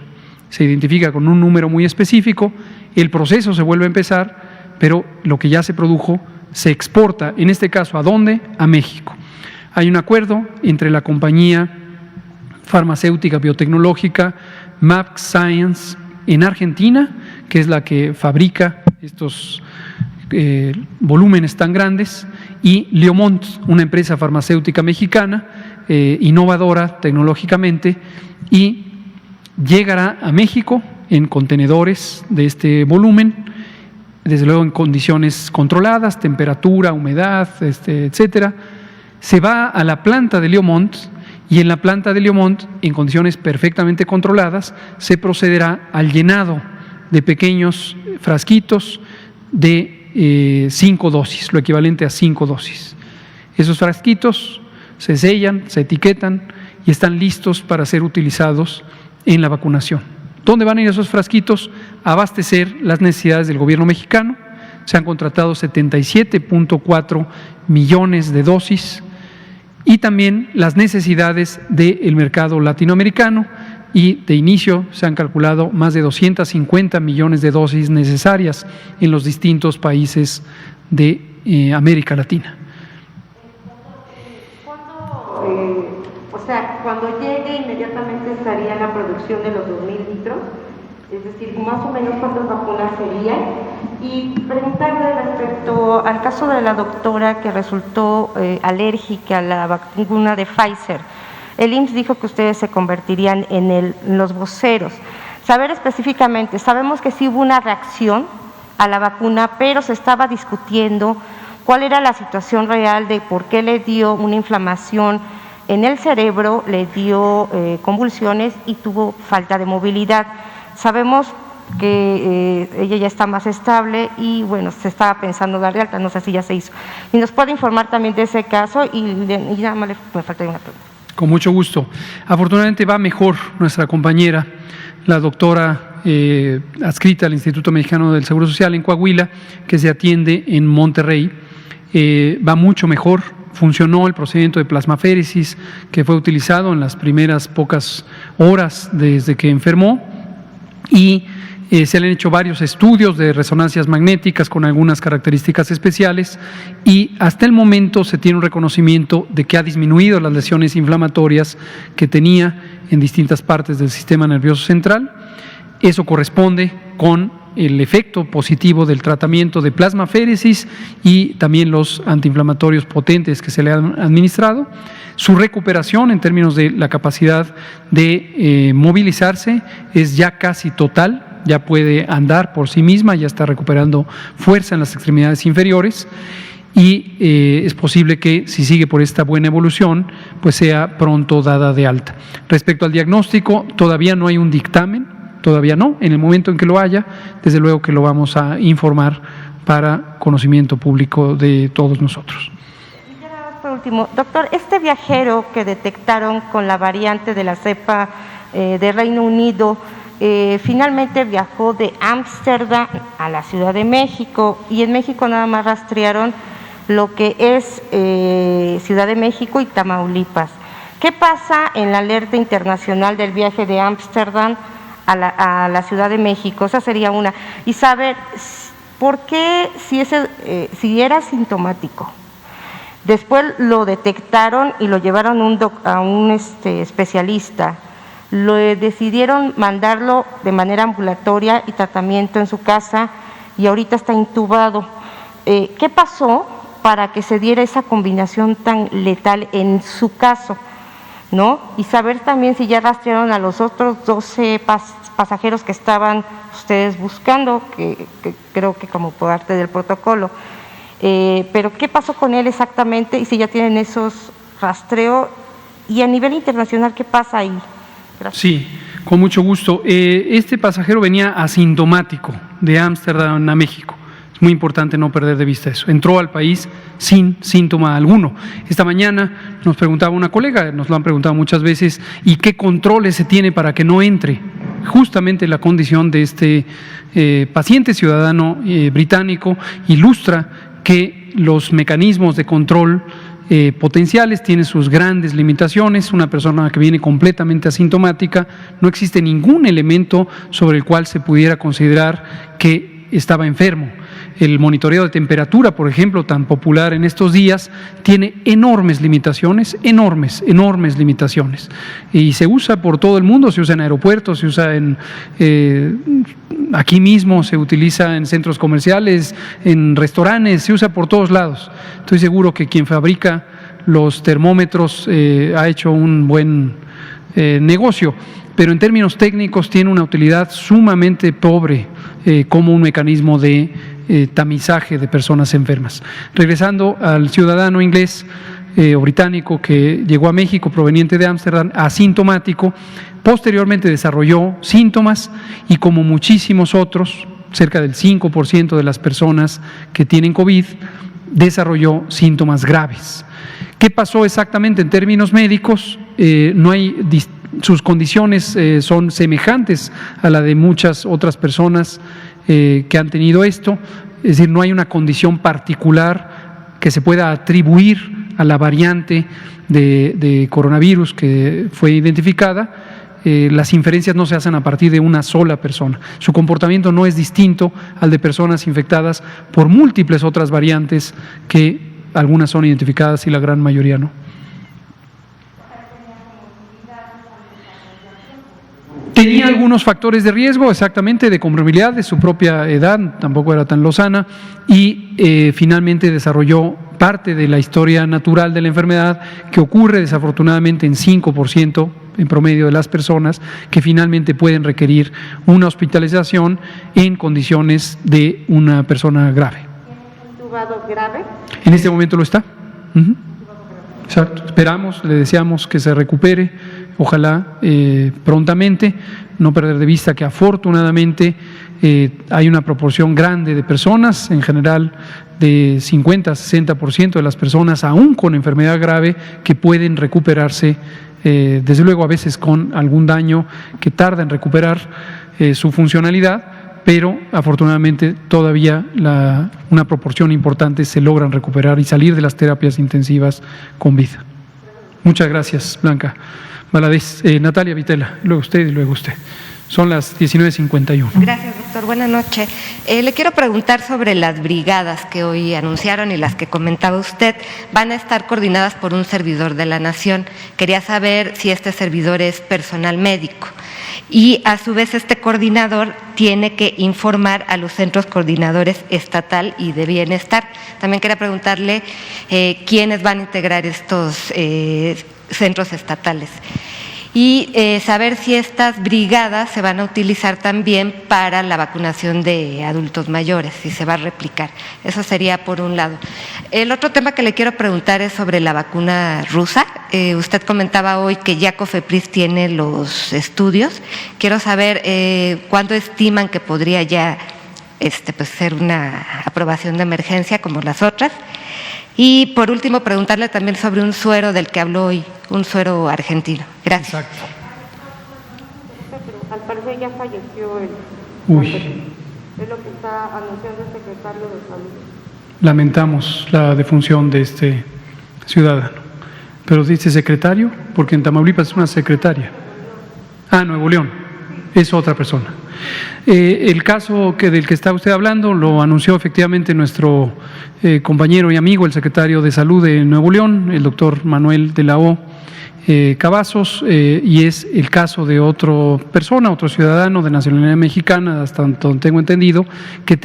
Se identifica con un número muy específico, el proceso se vuelve a empezar, pero lo que ya se produjo se exporta, en este caso, ¿a dónde? A México. Hay un acuerdo entre la compañía farmacéutica biotecnológica Mabx Science en Argentina, que es la que fabrica estos volúmenes tan grandes, y Leomont, una empresa farmacéutica mexicana, innovadora tecnológicamente, y llegará a México en contenedores de este volumen, desde luego en condiciones controladas, temperatura, humedad, etcétera. Se va a la planta de Leomont, y en la planta de Leomont, en condiciones perfectamente controladas, se procederá al llenado de pequeños frasquitos de 5 dosis, lo equivalente a 5 dosis. Esos frasquitos se sellan, se etiquetan y están listos para ser utilizados en la vacunación. ¿Dónde van a ir esos frasquitos? A abastecer las necesidades del gobierno mexicano. Se han contratado 77.4 millones de dosis, y también las necesidades del mercado latinoamericano, y de inicio se han calculado más de 250 millones de dosis necesarias en los distintos países de América Latina. Cuando llegue inmediatamente estaría la producción de los 2.000 litros, es decir, más o menos cuántas vacunas serían. Y preguntarle respecto al caso de la doctora que resultó alérgica a la vacuna de Pfizer. El IMSS dijo que ustedes se convertirían en los voceros. Saber específicamente, sabemos que sí hubo una reacción a la vacuna, pero se estaba discutiendo cuál era la situación real de por qué le dio una inflamación en el cerebro, le dio convulsiones y tuvo falta de movilidad. Sabemos que ella ya está más estable y bueno, se estaba pensando dar de alta, no sé si ya se hizo. Y nos puede informar también de ese caso y ya me falta una pregunta. Con mucho gusto. Afortunadamente va mejor nuestra compañera, la doctora adscrita al Instituto Mexicano del Seguro Social en Coahuila, que se atiende en Monterrey. Va mucho mejor. Funcionó el procedimiento de plasmaféresis que fue utilizado en las primeras pocas horas desde que enfermó, y se le han hecho varios estudios de resonancias magnéticas con algunas características especiales, y hasta el momento se tiene un reconocimiento de que ha disminuido las lesiones inflamatorias que tenía en distintas partes del sistema nervioso central. Eso corresponde con el efecto positivo del tratamiento de plasmaféresis y también los antiinflamatorios potentes que se le han administrado. Su recuperación en términos de la capacidad de movilizarse es ya casi total, ya puede andar por sí misma, ya está recuperando fuerza en las extremidades inferiores, y es posible que, si sigue por esta buena evolución, pues sea pronto dada de alta. Respecto al diagnóstico, todavía no hay un dictamen. Todavía no, en el momento en que lo haya, desde luego que lo vamos a informar para conocimiento público de todos nosotros. Y ya por último, doctor, este viajero que detectaron con la variante de la cepa de Reino Unido, finalmente viajó de Ámsterdam a la Ciudad de México, y en México nada más rastrearon lo que es Ciudad de México y Tamaulipas. ¿Qué pasa en la alerta internacional del viaje de Ámsterdam a la Ciudad de México? Esa sería una. Y saber por qué, si era sintomático, después lo detectaron y lo llevaron a un especialista, lo decidieron mandarlo de manera ambulatoria y tratamiento en su casa, y ahorita está intubado. ¿Qué pasó para que se diera esa combinación tan letal en su caso? ¿No? Y saber también si ya rastrearon a los otros 12 pasajeros que estaban ustedes buscando, que creo que como parte del protocolo. Pero ¿qué pasó con él exactamente? Y si ya tienen esos rastreos, y a nivel internacional, ¿qué pasa ahí? Gracias. Sí, con mucho gusto. Este pasajero venía asintomático de Ámsterdam a México. Es muy importante no perder de vista eso. Entró al país sin síntoma alguno. Esta mañana nos preguntaba una colega, nos lo han preguntado muchas veces, ¿y qué controles se tiene para que no entre? Justamente la condición de este paciente ciudadano británico ilustra que los mecanismos de control potenciales, tiene sus grandes limitaciones. Una persona que viene completamente asintomática, no existe ningún elemento sobre el cual se pudiera considerar que estaba enfermo. El monitoreo de temperatura, por ejemplo, tan popular en estos días, tiene enormes limitaciones, enormes limitaciones. Y se usa por todo el mundo, se usa en aeropuertos, se usa aquí mismo, se utiliza en centros comerciales, en restaurantes, se usa por todos lados. Estoy seguro que quien fabrica los termómetros ha hecho un buen negocio, pero en términos técnicos tiene una utilidad sumamente pobre como un mecanismo de tamizaje de personas enfermas. Regresando al ciudadano inglés o británico que llegó a México proveniente de Ámsterdam, asintomático, posteriormente desarrolló síntomas y, como muchísimos otros, cerca del 5% de las personas que tienen COVID, desarrolló síntomas graves. ¿Qué pasó exactamente en términos médicos? Sus condiciones son semejantes a la de muchas otras personas que han tenido esto, es decir, no hay una condición particular que se pueda atribuir a la variante de coronavirus que fue identificada. Las inferencias no se hacen a partir de una sola persona. Su comportamiento no es distinto al de personas infectadas por múltiples otras variantes que algunas son identificadas y la gran mayoría no. Tenía algunos factores de riesgo, exactamente, de comorbilidad, de su propia edad, tampoco era tan lozana, y finalmente desarrolló parte de la historia natural de la enfermedad, que ocurre desafortunadamente en 5% en promedio de las personas que finalmente pueden requerir una hospitalización en condiciones de una persona grave. ¿Tiene intubado grave? En este momento lo está. Exacto. Esperamos, le deseamos que se recupere, ojalá prontamente. No perder de vista que afortunadamente hay una proporción grande de personas, en general de 50-60% de las personas, aún con enfermedad grave, que pueden recuperarse, desde luego a veces con algún daño que tarda en recuperar su funcionalidad, pero afortunadamente todavía una proporción importante se logran recuperar y salir de las terapias intensivas con vida. Muchas gracias, Blanca Valadez. Natalia Vitela, luego usted y luego usted. Son las 19:51. Gracias, doctor. Buenas noches. Le quiero preguntar sobre las brigadas que hoy anunciaron y las que comentaba usted. Van a estar coordinadas por un servidor de la Nación. Quería saber si este servidor es personal médico. Y a su vez este coordinador tiene que informar a los centros coordinadores estatal y de bienestar. También quería preguntarle quiénes van a integrar estos centros estatales. Y saber si estas brigadas se van a utilizar también para la vacunación de adultos mayores, si se va a replicar. Eso sería por un lado. El otro tema que le quiero preguntar es sobre la vacuna rusa. Usted comentaba hoy que ya COFEPRIS tiene los estudios. Quiero saber cuándo estiman que podría ya ser una aprobación de emergencia como las otras. Y por último, preguntarle también sobre un suero del que habló hoy, un suero argentino. Gracias. Exacto. Al parecer ya falleció el... Es lo que está anunciando el secretario de Salud. Lamentamos la defunción de este ciudadano. Pero dice secretario, porque en Tamaulipas es una secretaria. Nuevo León, es otra persona. El caso del que está usted hablando lo anunció efectivamente nuestro compañero y amigo, el secretario de Salud de Nuevo León, el doctor Manuel de la O. Cavazos, y es el caso de otra persona, otro ciudadano de nacionalidad mexicana, hasta donde tengo entendido, que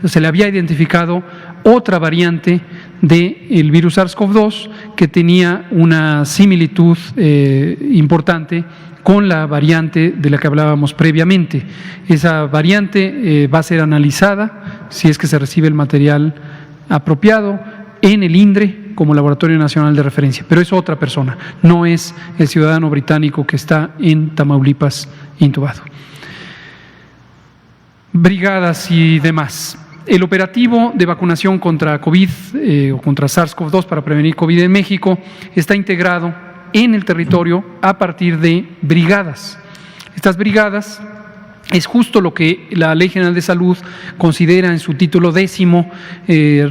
se le había identificado otra variante del virus SARS-CoV-2 que tenía una similitud importante con la variante de la que hablábamos previamente. Esa variante va a ser analizada si es que se recibe el material apropiado en el INDRE como Laboratorio Nacional de Referencia, pero es otra persona, no es el ciudadano británico que está en Tamaulipas intubado. Brigadas y demás. El operativo de vacunación contra COVID o contra SARS-CoV-2 para prevenir COVID en México está integrado en el territorio a partir de brigadas. Estas brigadas es justo lo que la Ley General de Salud considera en su título 10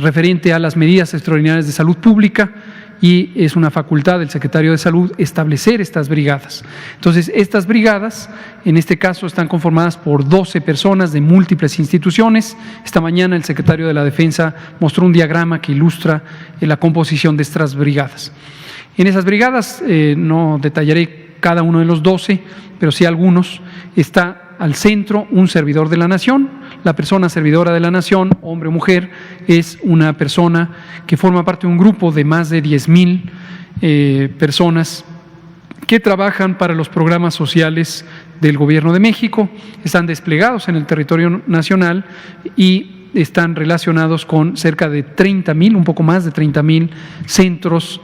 referente a las medidas extraordinarias de salud pública, y es una facultad del secretario de Salud establecer estas brigadas. Entonces, estas brigadas, en este caso, están conformadas por 12 personas de múltiples instituciones. Esta mañana el secretario de la Defensa mostró un diagrama que ilustra la composición de estas brigadas. En esas brigadas, no detallaré cada uno de los 12, pero sí algunos, está al centro un servidor de la nación. La persona servidora de la nación, hombre o mujer, es una persona que forma parte de un grupo de más de 10,000 personas que trabajan para los programas sociales del Gobierno de México, están desplegados en el territorio nacional y están relacionados con cerca de 30,000, un poco más de 30,000 centros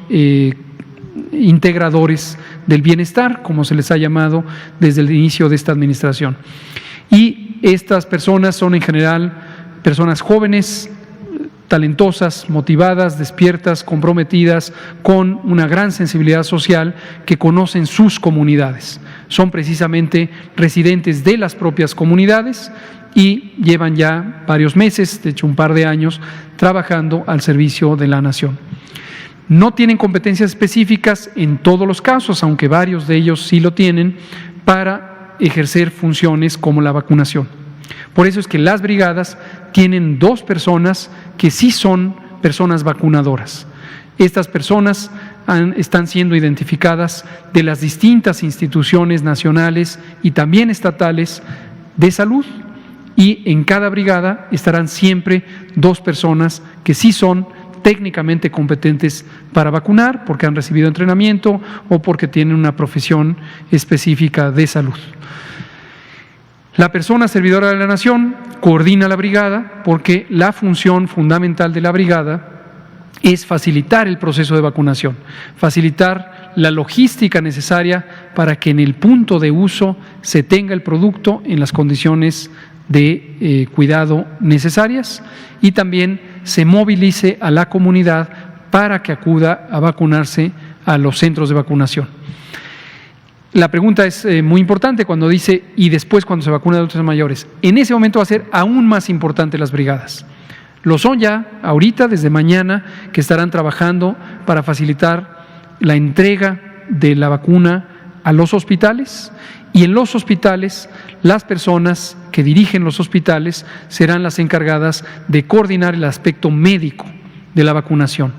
integradores del bienestar, como se les ha llamado desde el inicio de esta administración. Y estas personas son en general personas jóvenes, talentosas, motivadas, despiertas, comprometidas, con una gran sensibilidad social, que conocen sus comunidades. Son precisamente residentes de las propias comunidades y llevan ya varios meses, de hecho un par de años, trabajando al servicio de la nación. No tienen competencias específicas en todos los casos, aunque varios de ellos sí lo tienen, para ejercer funciones como la vacunación. Por eso es que las brigadas tienen 2 personas que sí son personas vacunadoras. Estas personas están siendo identificadas de las distintas instituciones nacionales y también estatales de salud, y en cada brigada estarán siempre 2 personas que sí son técnicamente competentes para vacunar, porque han recibido entrenamiento o porque tienen una profesión específica de salud. La persona servidora de la nación coordina la brigada, porque la función fundamental de la brigada es facilitar el proceso de vacunación, facilitar la logística necesaria para que en el punto de uso se tenga el producto en las condiciones de cuidado necesarias, y también se movilice a la comunidad para que acuda a vacunarse a los centros de vacunación. La pregunta es muy importante cuando dice, y después cuando se vacuna a adultos mayores. En ese momento va a ser aún más importante las brigadas. Lo son ya ahorita, desde mañana, que estarán trabajando para facilitar la entrega de la vacuna a los hospitales, y en los hospitales las personas que dirigen los hospitales serán las encargadas de coordinar el aspecto médico de la vacunación,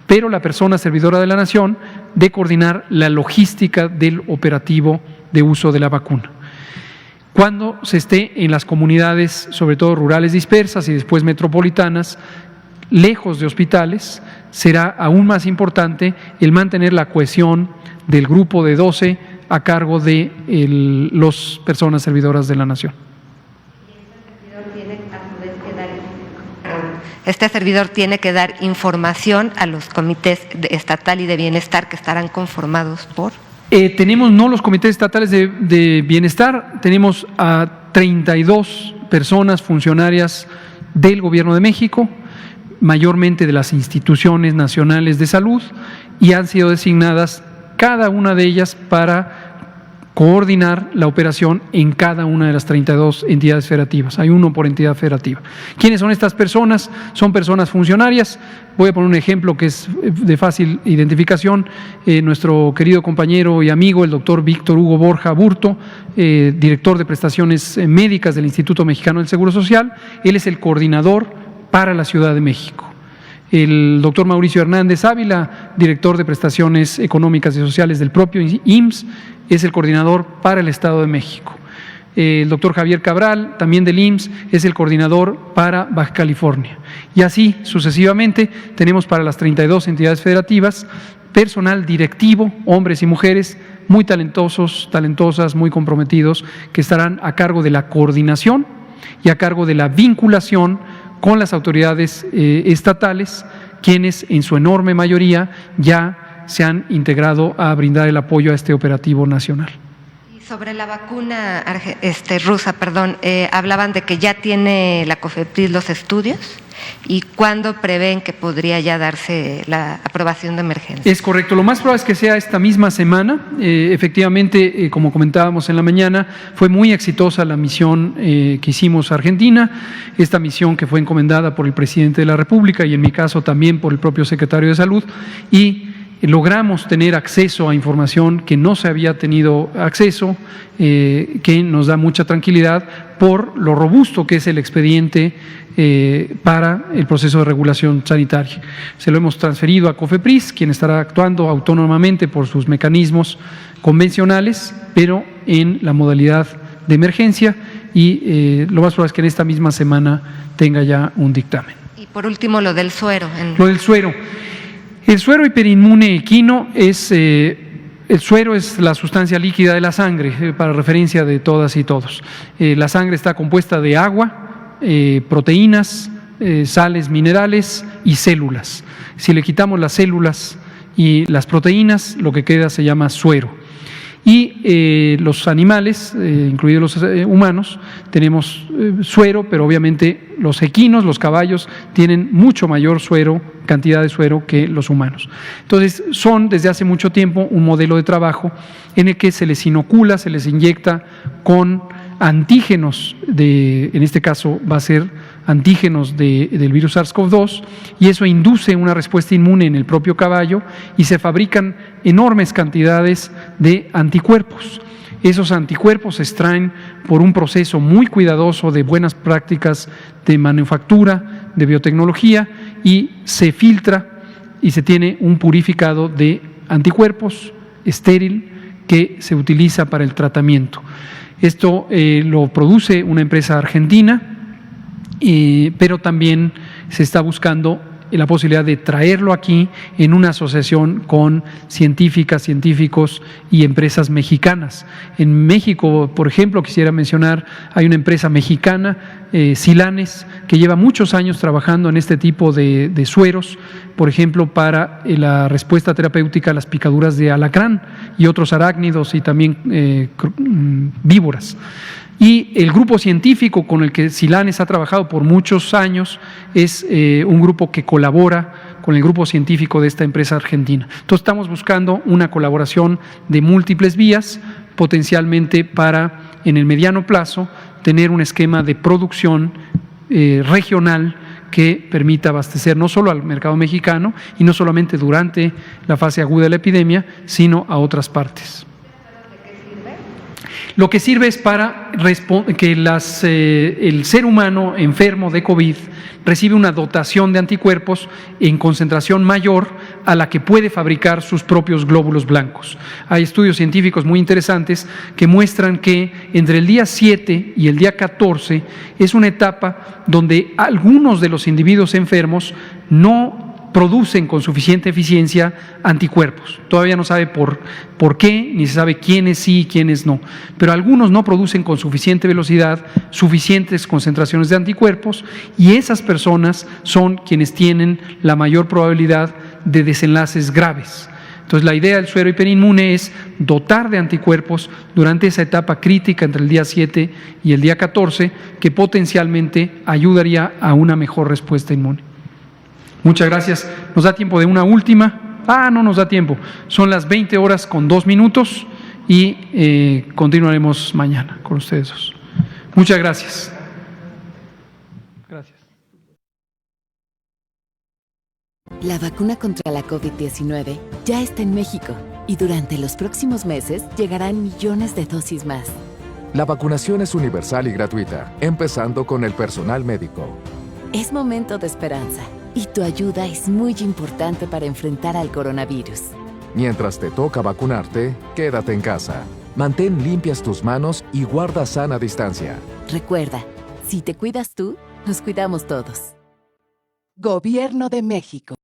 pero la persona servidora de la nación de coordinar la logística del operativo de uso de la vacuna. Cuando se esté en las comunidades, sobre todo rurales dispersas y después metropolitanas, lejos de hospitales, será aún más importante el mantener la cohesión del grupo de 12 a cargo de las personas servidoras de la nación. Este servidor tiene que dar información a los comités estatal y de bienestar que estarán conformados por… Tenemos no los comités estatales de bienestar, tenemos a 32 personas funcionarias del Gobierno de México, mayormente de las instituciones nacionales de salud, y han sido designadas cada una de ellas para coordinar la operación en cada una de las 32 entidades federativas. Hay uno por entidad federativa. ¿Quiénes son estas personas? Son personas funcionarias. Voy a poner un ejemplo que es de fácil identificación. Nuestro querido compañero y amigo, el doctor Víctor Hugo Borja Burto, director de prestaciones médicas del Instituto Mexicano del Seguro Social. Él es el coordinador para la Ciudad de México. El doctor Mauricio Hernández Ávila, director de prestaciones económicas y sociales del propio IMSS, es el coordinador para el Estado de México. El doctor Javier Cabral, también del IMSS, es el coordinador para Baja California. Y así sucesivamente tenemos para las 32 entidades federativas personal directivo, hombres y mujeres, muy talentosos, talentosas, muy comprometidos, que estarán a cargo de la coordinación y a cargo de la vinculación con las autoridades estatales, quienes en su enorme mayoría ya se han integrado a brindar el apoyo a este operativo nacional. Y sobre la vacuna rusa, hablaban de que ya tiene la COFEPRIS los estudios y cuándo prevén que podría ya darse la aprobación de emergencia. Es correcto, lo más probable es que sea esta misma semana. Efectivamente, como comentábamos en la mañana, fue muy exitosa la misión que hicimos a Argentina, esta misión que fue encomendada por el presidente de la República y en mi caso también por el propio secretario de Salud, y logramos tener acceso a información que no se había tenido acceso, que nos da mucha tranquilidad por lo robusto que es el expediente para el proceso de regulación sanitaria. Se lo hemos transferido a COFEPRIS, quien estará actuando autónomamente por sus mecanismos convencionales, pero en la modalidad de emergencia, y lo más probable es que en esta misma semana tenga ya un dictamen. Y por último, lo del suero. Lo del suero. El suero hiperinmune equino es, el suero es la sustancia líquida de la sangre, para referencia de todas y todos. La sangre está compuesta de agua, proteínas, sales minerales y células. Si le quitamos las células y las proteínas, lo que queda se llama suero. Y los animales, incluidos los humanos, tenemos suero, pero obviamente los equinos, los caballos, tienen mucho mayor suero, cantidad de suero que los humanos. Entonces, son desde hace mucho tiempo un modelo de trabajo en el que se les inocula, se les inyecta con antígenos, en este caso va a ser antígenos del virus SARS-CoV-2, y eso induce una respuesta inmune en el propio caballo y se fabrican enormes cantidades de anticuerpos. Esos anticuerpos se extraen por un proceso muy cuidadoso de buenas prácticas de manufactura, de biotecnología, y se filtra y se tiene un purificado de anticuerpos estéril que se utiliza para el tratamiento. Esto lo produce una empresa argentina, pero también se está buscando la posibilidad de traerlo aquí en una asociación con científicas, científicos y empresas mexicanas. En México, por ejemplo, quisiera mencionar, hay una empresa mexicana, Silanes, que lleva muchos años trabajando en este tipo de sueros, por ejemplo, para la respuesta terapéutica a las picaduras de alacrán y otros arácnidos y también víboras. Y el grupo científico con el que Silanes ha trabajado por muchos años es un grupo que colabora con el grupo científico de esta empresa argentina. Entonces estamos buscando una colaboración de múltiples vías, potencialmente para, en el mediano plazo, tener un esquema de producción regional que permita abastecer no solo al mercado mexicano y no solamente durante la fase aguda de la epidemia, sino a otras partes. Lo que sirve es para que el ser humano enfermo de COVID recibe una dotación de anticuerpos en concentración mayor a la que puede fabricar sus propios glóbulos blancos. Hay estudios científicos muy interesantes que muestran que entre el día 7 y el día 14 es una etapa donde algunos de los individuos enfermos no producen con suficiente eficiencia anticuerpos. Todavía no sabe por qué, ni se sabe quiénes sí y quiénes no, pero algunos no producen con suficiente velocidad suficientes concentraciones de anticuerpos, y esas personas son quienes tienen la mayor probabilidad de desenlaces graves. Entonces, la idea del suero hiperinmune es dotar de anticuerpos durante esa etapa crítica entre el día 7 y el día 14, que potencialmente ayudaría a una mejor respuesta inmune. Muchas gracias. ¿Nos da tiempo de una última? No nos da tiempo. Son las 20:02 y continuaremos mañana con ustedes dos. Muchas gracias. Gracias. La vacuna contra la COVID-19 ya está en México y durante los próximos meses llegarán millones de dosis más. La vacunación es universal y gratuita, empezando con el personal médico. Es momento de esperanza y tu ayuda es muy importante para enfrentar al coronavirus. Mientras te toca vacunarte, quédate en casa. Mantén limpias tus manos y guarda sana distancia. Recuerda, si te cuidas tú, nos cuidamos todos. Gobierno de México.